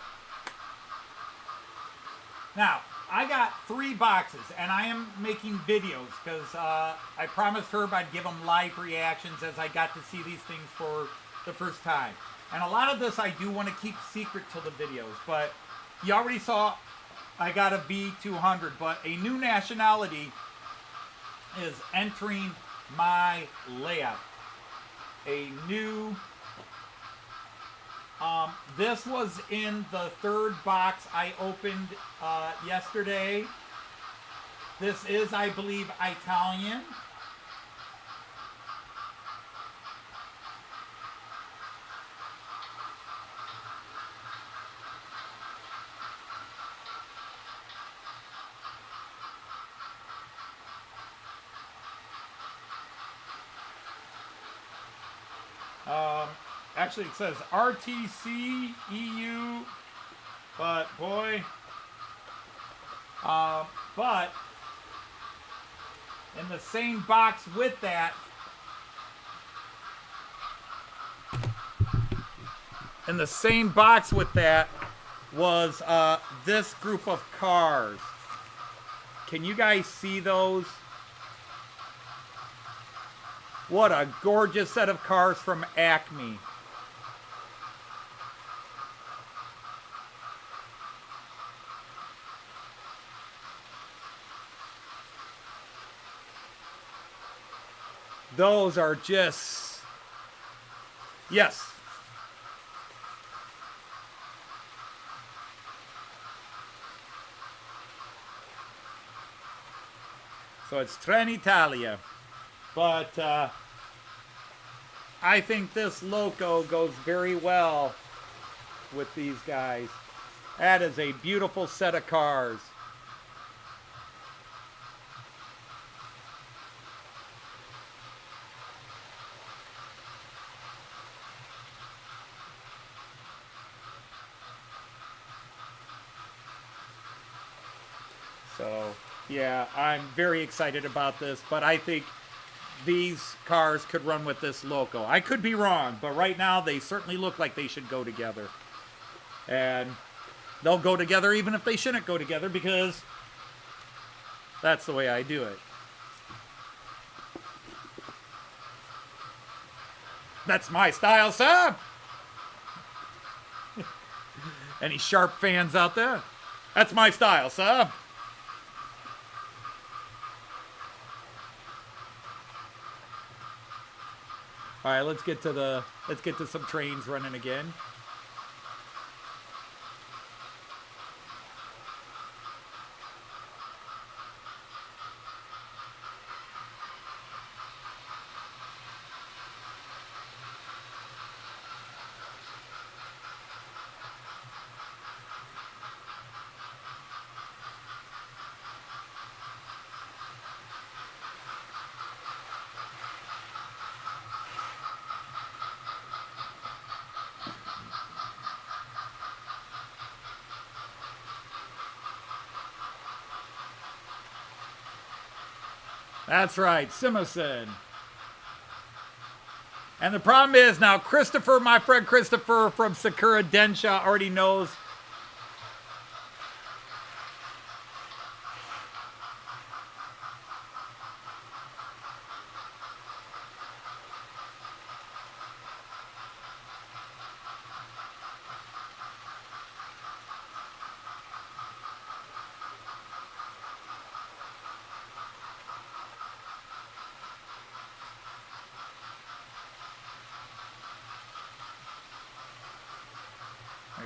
Now, I got 3 boxes, and I am making videos because I promised Herb I'd give him live reactions as I got to see these things for the first time. And a lot of this I do want to keep secret till the videos, but you already saw I got a V200, but a new nationality is entering my layout. A new, this was in the 3rd box I opened yesterday. This is, I believe, Italian. Actually, it says RTC EU, but boy, but in the same box with that, was this group of cars. Can you guys see those? What a gorgeous set of cars from Acme. Those are just, yes. So it's Trenitalia. But I think this loco goes very well with these guys. That is a beautiful set of cars. So, yeah, I'm very excited about this, but I think these cars could run with this loco. I could be wrong, but right now they certainly look like they should go together. And they'll go together even if they shouldn't go together, because that's the way I do it. That's my style, sir. Any Sharp fans out there? That's my style, sir. All right, let's get to some trains running again. That's right, Simmerson. And the problem is now Christopher, my friend Christopher from Sakura Densha already knows.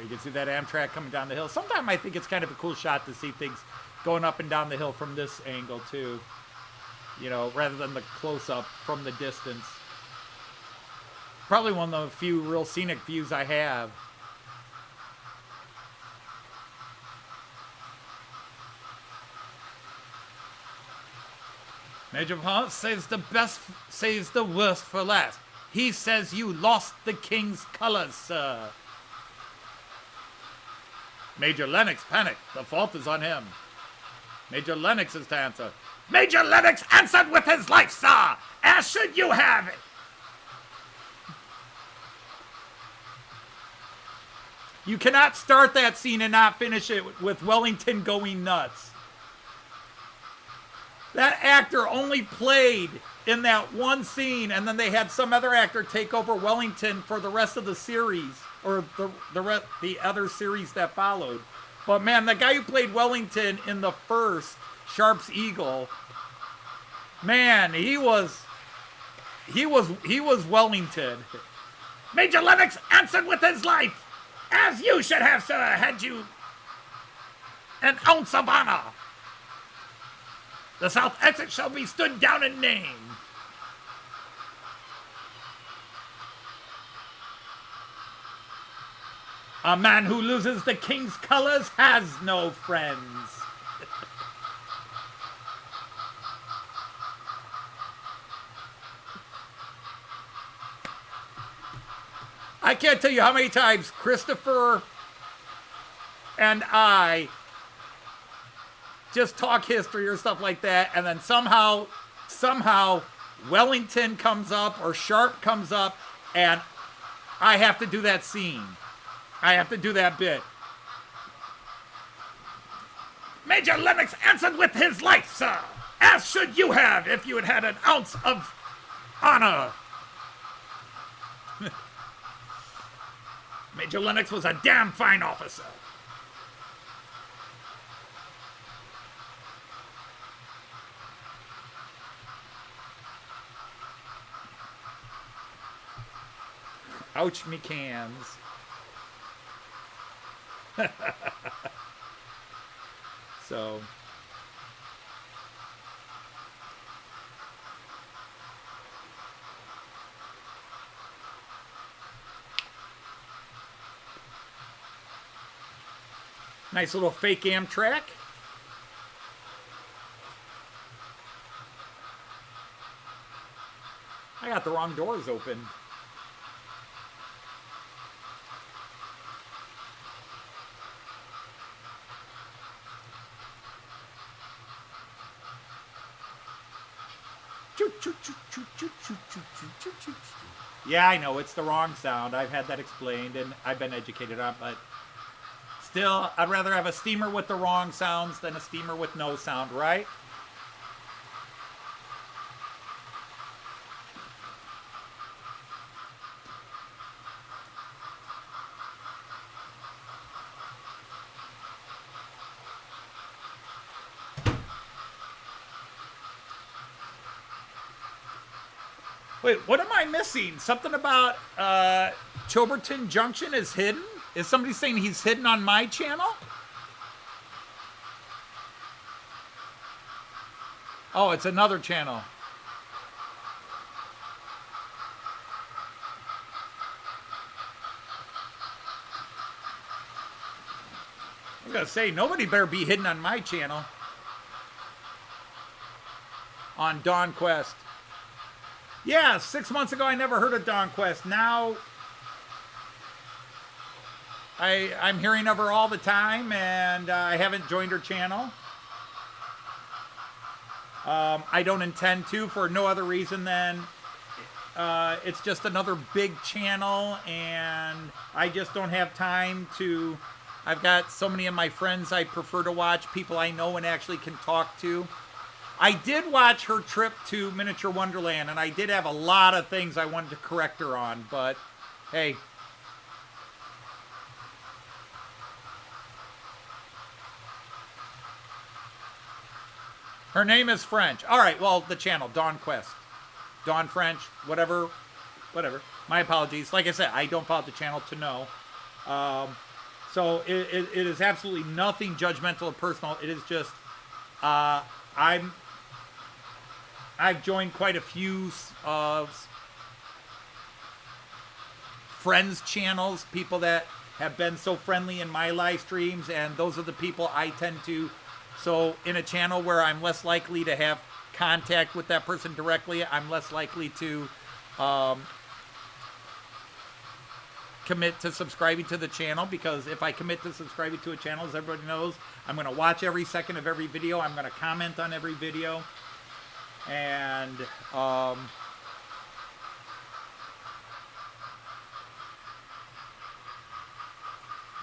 You can see that Amtrak coming down the hill. Sometimes I think it's kind of a cool shot to see things going up and down the hill from this angle too. You know, rather than the close-up from the distance. Probably one of the few real scenic views I have. Major Pont says the worst for last. He says you lost the king's colors, sir. Major Lennox panicked. The fault is on him. Major Lennox is to answer. Major Lennox answered with his life, sir, as should you have it. You cannot start that scene and not finish it with Wellington going nuts. That actor only played in that one scene, and then they had some other actor take over Wellington for the rest of the series, or the other series that followed. But man, the guy who played Wellington in the first Sharp's Eagle, man, he was Wellington. Major Lennox answered with his life, as you should have, sir, had you an ounce of honor. The South Essex shall be stood down in name. A man who loses the king's colors has no friends. I can't tell you how many times Christopher and I just talk history or stuff like that, and then somehow Wellington comes up or Sharp comes up, and I have to do that scene. I have to do that bit. Major Lennox answered with his life, sir, as should you have if you had had an ounce of honor. Major Lennox was a damn fine officer. Ouch, me cans. So. Nice little fake Amtrak. I got the wrong doors open. Yeah, I know, it's the wrong sound. I've had that explained and I've been educated on, but still, I'd rather have a steamer with the wrong sounds than a steamer with no sound, right? Wait, what am I missing? Something about Choberton Junction is hidden? Is somebody saying he's hidden on my channel? Oh, it's another channel. I was gonna say, nobody better be hidden on my channel. On Dawn Quest. Yeah, 6 months ago I never heard of Dawn Quest. Now I'm hearing of her all the time, and I haven't joined her channel. I don't intend to, for no other reason than it's just another big channel, and I just don't have time to. I've got so many of my friends I prefer to watch, people I know and actually can talk to. I did watch her trip to Miniature Wonderland, and I did have a lot of things I wanted to correct her on, but hey. Her name is French. All right, well, the channel, Dawn Quest. Dawn French, whatever. My apologies. Like I said, I don't follow the channel to know. So it is absolutely nothing judgmental or personal. It is just, I've joined quite a few friends channels, people that have been so friendly in my live streams, and those are the people I tend to. So in a channel where I'm less likely to have contact with that person directly, I'm less likely to commit to subscribing to the channel, because if I commit to subscribing to a channel, as everybody knows, I'm going to watch every second of every video. I'm going to comment on every video. And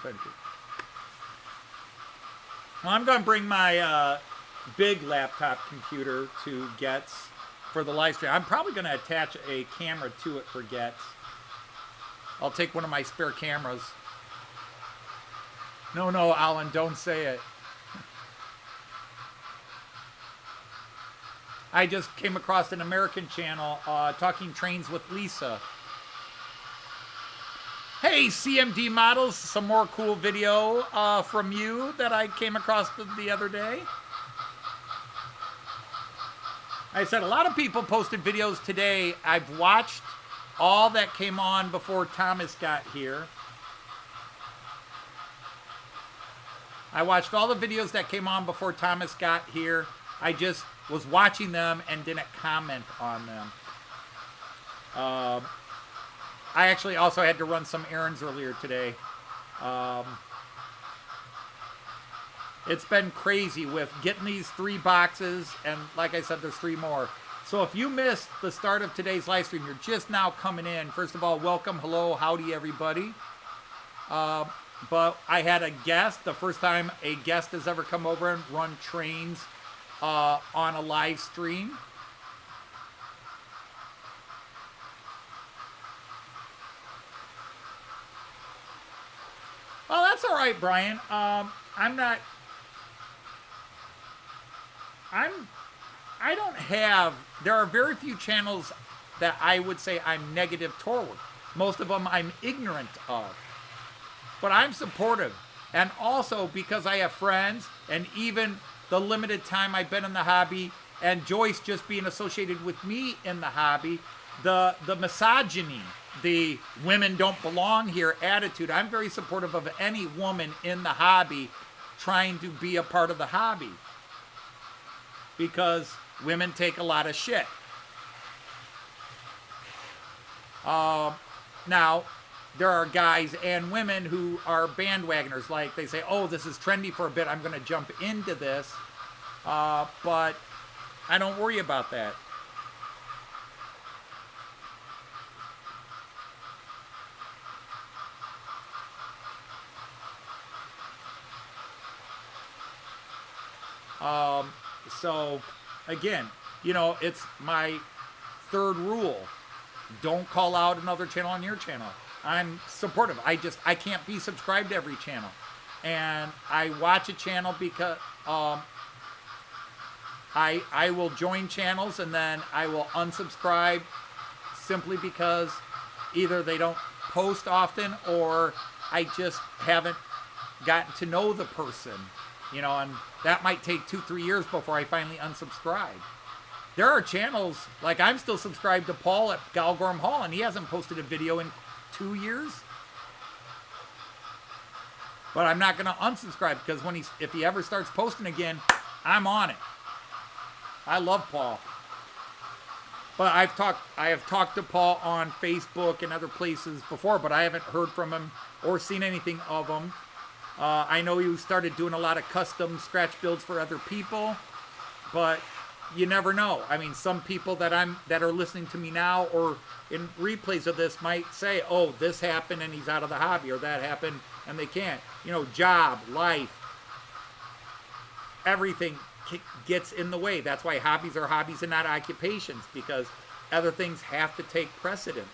Try to do. Well, I'm going to bring my big laptop computer to Getz for the live stream. I'm probably going to attach a camera to it for Getz. I'll take one of my spare cameras. No, Alan, don't say it. I just came across an American channel, Talking Trains with Lisa. Hey, CMD models, some more cool video from you that I came across the other day. I said a lot of people posted videos today. I've watched all that came on before Thomas got here. I watched all the videos that came on before Thomas got here. I just was watching them and didn't comment on them. I actually also had to run some errands earlier today. It's been crazy with getting these 3 boxes, and like I said, there's 3 more. So if you missed the start of today's live stream, you're just now coming in. First of all, welcome, hello, howdy, everybody. But I had a guest, the first time a guest has ever come over and run trains on a live stream. Well, that's all right, Brian. There are very few channels that I would say I'm negative toward. Most of them I'm ignorant of. But I'm supportive. And also because I have friends, and even the limited time I've been in the hobby, and Joyce just being associated with me in the hobby, the misogyny, the women don't belong here attitude, I'm very supportive of any woman in the hobby trying to be a part of the hobby. Because women take a lot of shit. Now, there are guys and women who are bandwagoners. Like, they say, oh, this is trendy for a bit, I'm going to jump into this. But I don't worry about that. So, again, you know, it's my 3rd rule. Don't call out another channel on your channel. I'm supportive. I can't be subscribed to every channel. And I watch a channel because I will join channels and then I will unsubscribe simply because either they don't post often or I just haven't gotten to know the person. You know, and that might take 2-3 years before I finally unsubscribe. There are channels, like I'm still subscribed to Paul at Galgorm Hall, and he hasn't posted a video in 2 years. But I'm not going to unsubscribe because if he ever starts posting again, I'm on it. I love Paul. But I have talked to Paul on Facebook and other places before, but I haven't heard from him or seen anything of him. I know he started doing a lot of custom scratch builds for other people, but you never know. I mean, some people that are listening to me now or in replays of this might say, oh, this happened and he's out of the hobby, or that happened and they can't. You know, job, life, everything gets in the way. That's why hobbies are hobbies and not occupations, because other things have to take precedence.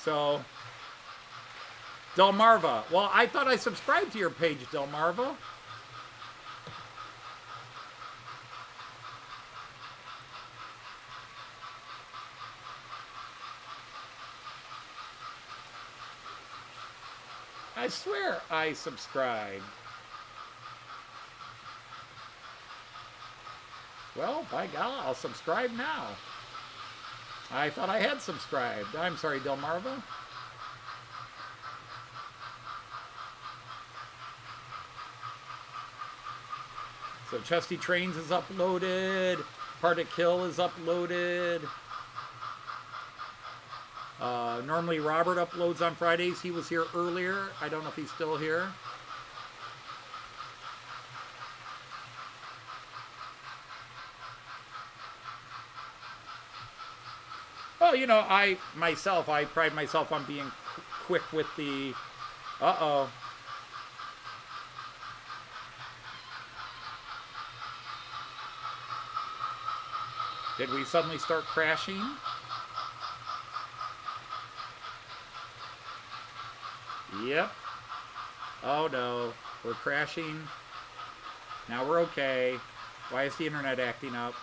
So, Delmarva. Well, I thought I subscribed to your page, Delmarva. I swear I subscribed. Well, by God, I'll subscribe now. I thought I had subscribed. I'm sorry, Delmarva. So Chesty Trains is uploaded. Partic Hill is uploaded. Normally Robert uploads on Fridays. He was here earlier. I don't know if he's still here. Well, you know, I pride myself on being quick with the, uh-oh. Did we suddenly start crashing? Yep. Oh no, we're crashing. Now we're okay. Why is the internet acting up?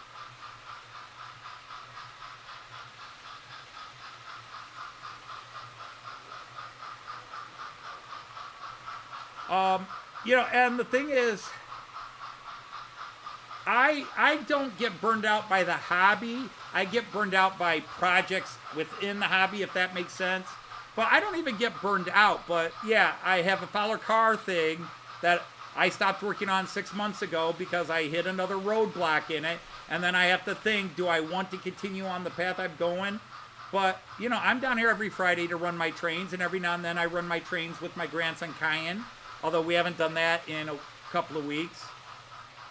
You know, and the thing is, I don't get burned out by the hobby. I get burned out by projects within the hobby, if that makes sense. But I don't even get burned out. But yeah, I have a Fowler car thing that I stopped working on 6 months ago because I hit another roadblock in it. And then I have to think, do I want to continue on the path I'm going? But, you know, I'm down here every Friday to run my trains. And every now and then I run my trains with my grandson, Kyan. Although we haven't done that in a couple of weeks.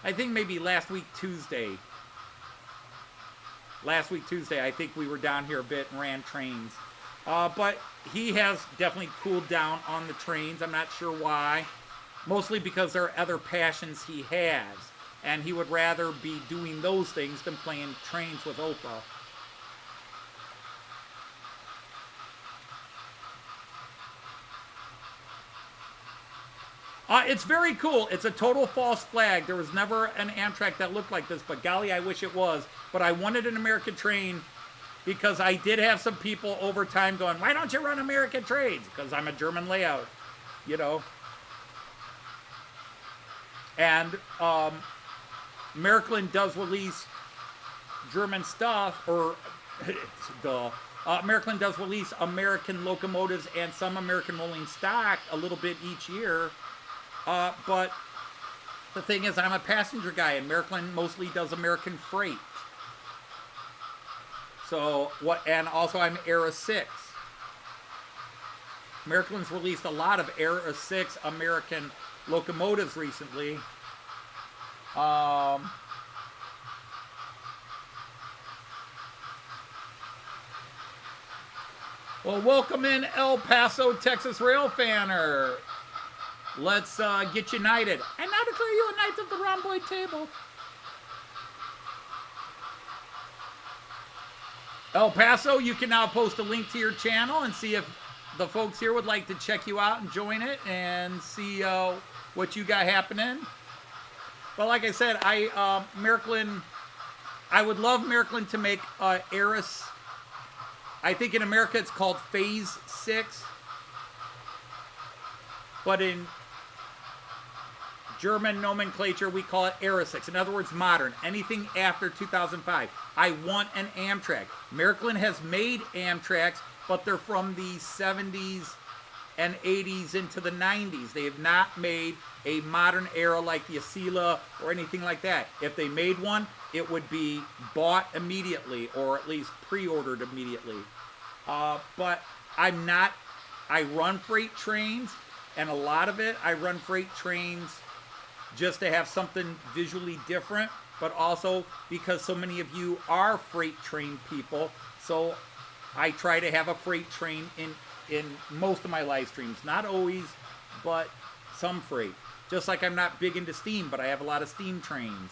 I think maybe last week Tuesday, I think we were down here a bit and ran trains. But he has definitely cooled down on the trains. I'm not sure why. Mostly because there are other passions he has. And he would rather be doing those things than playing trains with Opa. It's very cool. It's a total false flag. There was never an Amtrak that looked like this, but golly, I wish it was. But I wanted an American train because I did have some people over time going, why don't you run American trains? Because I'm a German layout, you know. And Märklin does release German stuff, or Märklin does release American locomotives and some American rolling stock a little bit each year. But the thing is, I'm a passenger guy, and Märklin mostly does American freight. So, and also I'm Era 6. Märklin's released a lot of Era 6 American locomotives recently. Well, welcome in, El Paso, Texas Rail Fanner. Let's get united. I now declare you a knight of the rhomboid table. El Paso, you can now post a link to your channel and see if the folks here would like to check you out and join it and see what you got happening. But like I said, Märklin, I would love Märklin to make Eris. I think in America it's called Phase 6. But in German nomenclature, we call it Era 6. In other words, modern. Anything after 2005. I want an Amtrak. Märklin has made Amtraks, but they're from the 70s and 80s into the 90s. They have not made a modern era like the Asila or anything like that. If they made one, it would be bought immediately, or at least pre-ordered immediately. But I'm not. I run freight trains, and a lot of it, I run freight trains just to have something visually different, but also because so many of you are freight train people, so I try to have a freight train in most of my live streams. Not always, but some freight. Just like I'm not big into steam, but I have a lot of steam trains.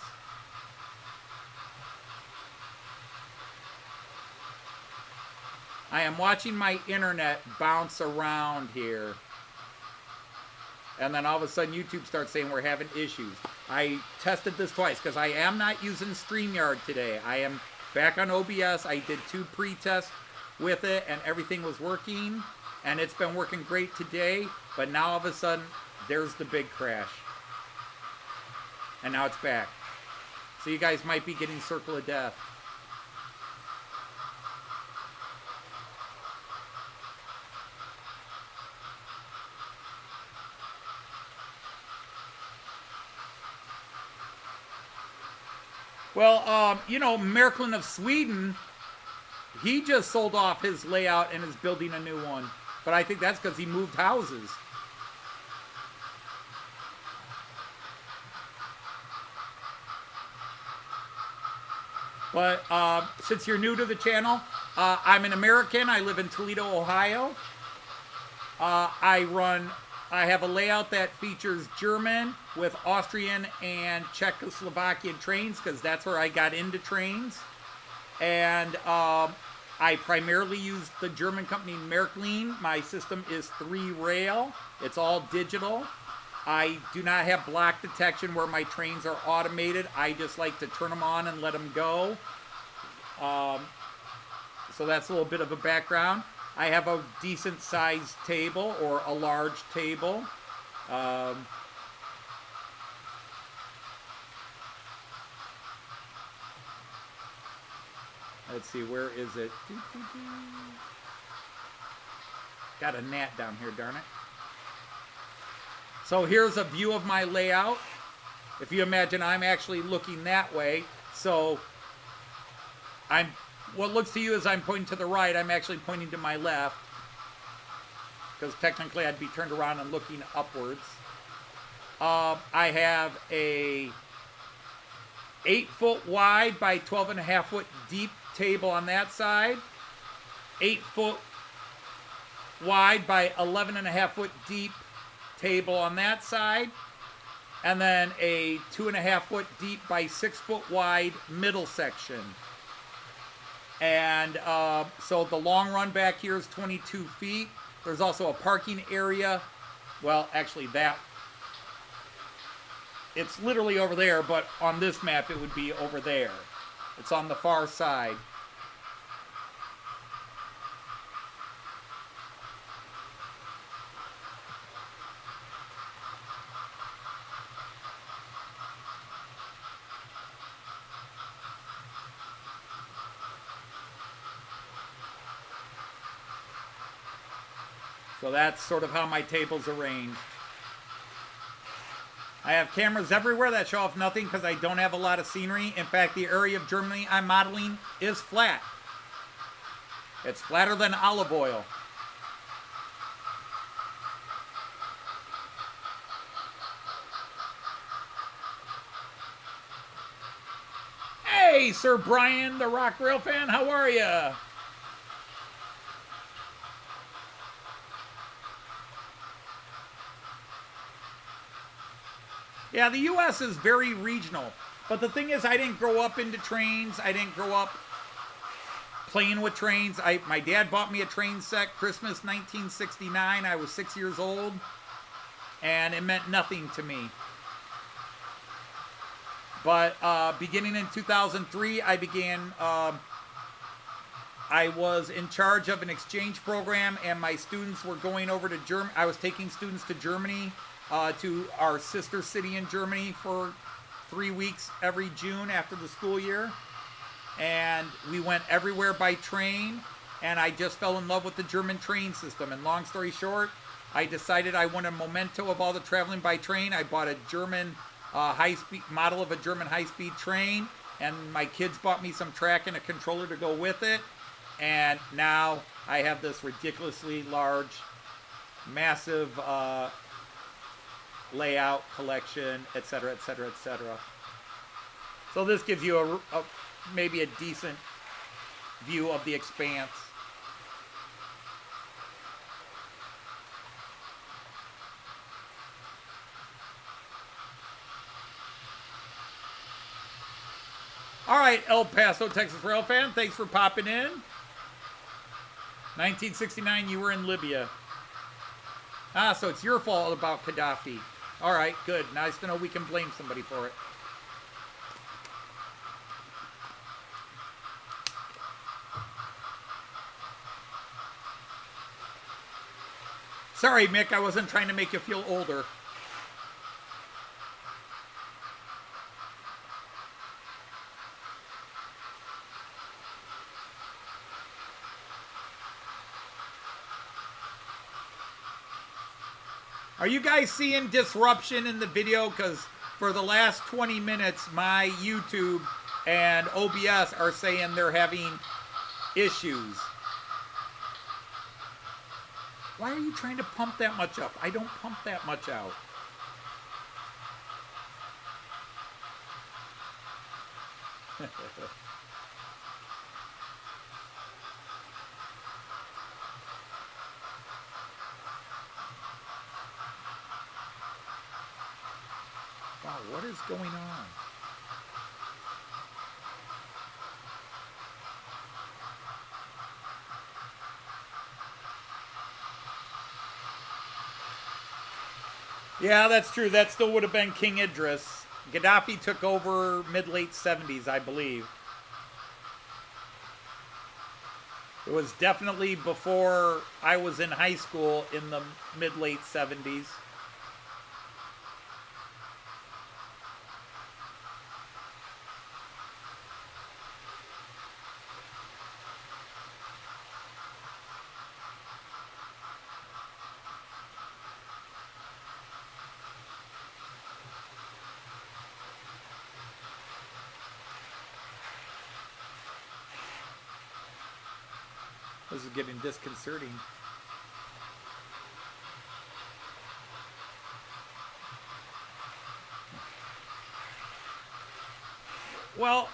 I am watching my internet bounce around here. And then all of a sudden YouTube starts saying we're having issues. I tested this twice because I am not using StreamYard today. I am back on OBS. I did 2 pre-tests with it and everything was working. And it's been working great today. But now all of a sudden there's the big crash. And now it's back. So you guys might be getting Circle of Death. Well, you know, Märklin of Sweden, he just sold off his layout and is building a new one. But I think that's because he moved houses. But since you're new to the channel, I'm an American. I live in Toledo, Ohio. I have a layout that features German with Austrian and Czechoslovakian trains because that's where I got into trains. And I primarily use the German company Märklin. My system is 3-rail. It's all digital. I do not have block detection where my trains are automated. I just like to turn them on and let them go. So that's a little bit of a background. I have a decent sized table or a large table. Let's see, where is it? Got a gnat down here, darn it. So here's a view of my layout. If you imagine, I'm actually looking that way. So what looks to you as I'm pointing to the right, I'm actually pointing to my left. Because technically I'd be turned around and looking upwards. I have a 8-foot wide by 12.5-foot deep table on that side. 8-foot wide by 11.5-foot deep table on that side, and then a 2.5-foot deep by 6-foot wide middle section. And so the long run back here is 22 feet. There's also a parking area. Well, actually it's literally over there, but on this map it would be over there. It's on the far side. So that's sort of how my table's arranged. I have cameras everywhere that show off nothing because I don't have a lot of scenery. In fact, the area of Germany I'm modeling is flat. It's flatter than olive oil. Hey, Sir Brian, the Rock Rail fan, how are you? Yeah, the U.S. is very regional. But the thing is, I didn't grow up into trains. I didn't grow up playing with trains. My dad bought me a train set, Christmas 1969. I was 6 years old. And it meant nothing to me. But beginning in 2003, I was in charge of an exchange program, and my students were going over to Germany. I was taking students to Germany, to our sister city in Germany for 3 weeks every June after the school year. And we went everywhere by train, and I just fell in love with the German train system. And long story short, I decided I wanted a memento of all the traveling by train. I bought a German high-speed model of a German high-speed train, and my kids bought me some track and a controller to go with it. And now I have this ridiculously large, massive layout, collection, etc., etc., etc. So this gives you maybe a decent view of the expanse. All right, El Paso, Texas Rail fan, thanks for popping in. 1969, you were in Libya. Ah, so it's your fault about Gaddafi. All right, good. Nice to know we can blame somebody for it. Sorry, Mick, I wasn't trying to make you feel older. Are you guys seeing disruption in the video? Because for the last 20 minutes, my YouTube and OBS are saying they're having issues. Why are you trying to pump that much up? I don't pump that much out. What is going on? Yeah, that's true. That still would have been King Idris. Gaddafi took over mid-late 70s, I believe. It was definitely before I was in high school in the mid-late 70s. This is getting disconcerting. Well,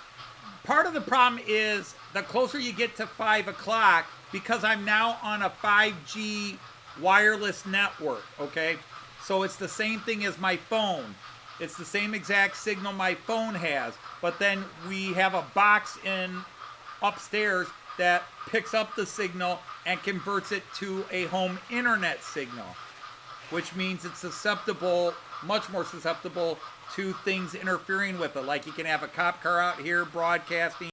part of the problem is the closer you get to 5 o'clock, because I'm now on a 5G wireless network, okay? So it's the same thing as my phone. It's the same exact signal my phone has, but then we have a box in upstairs that picks up the signal and converts it to a home internet signal, which means it's susceptible, much more susceptible to things interfering with it. Like you can have a cop car out here broadcasting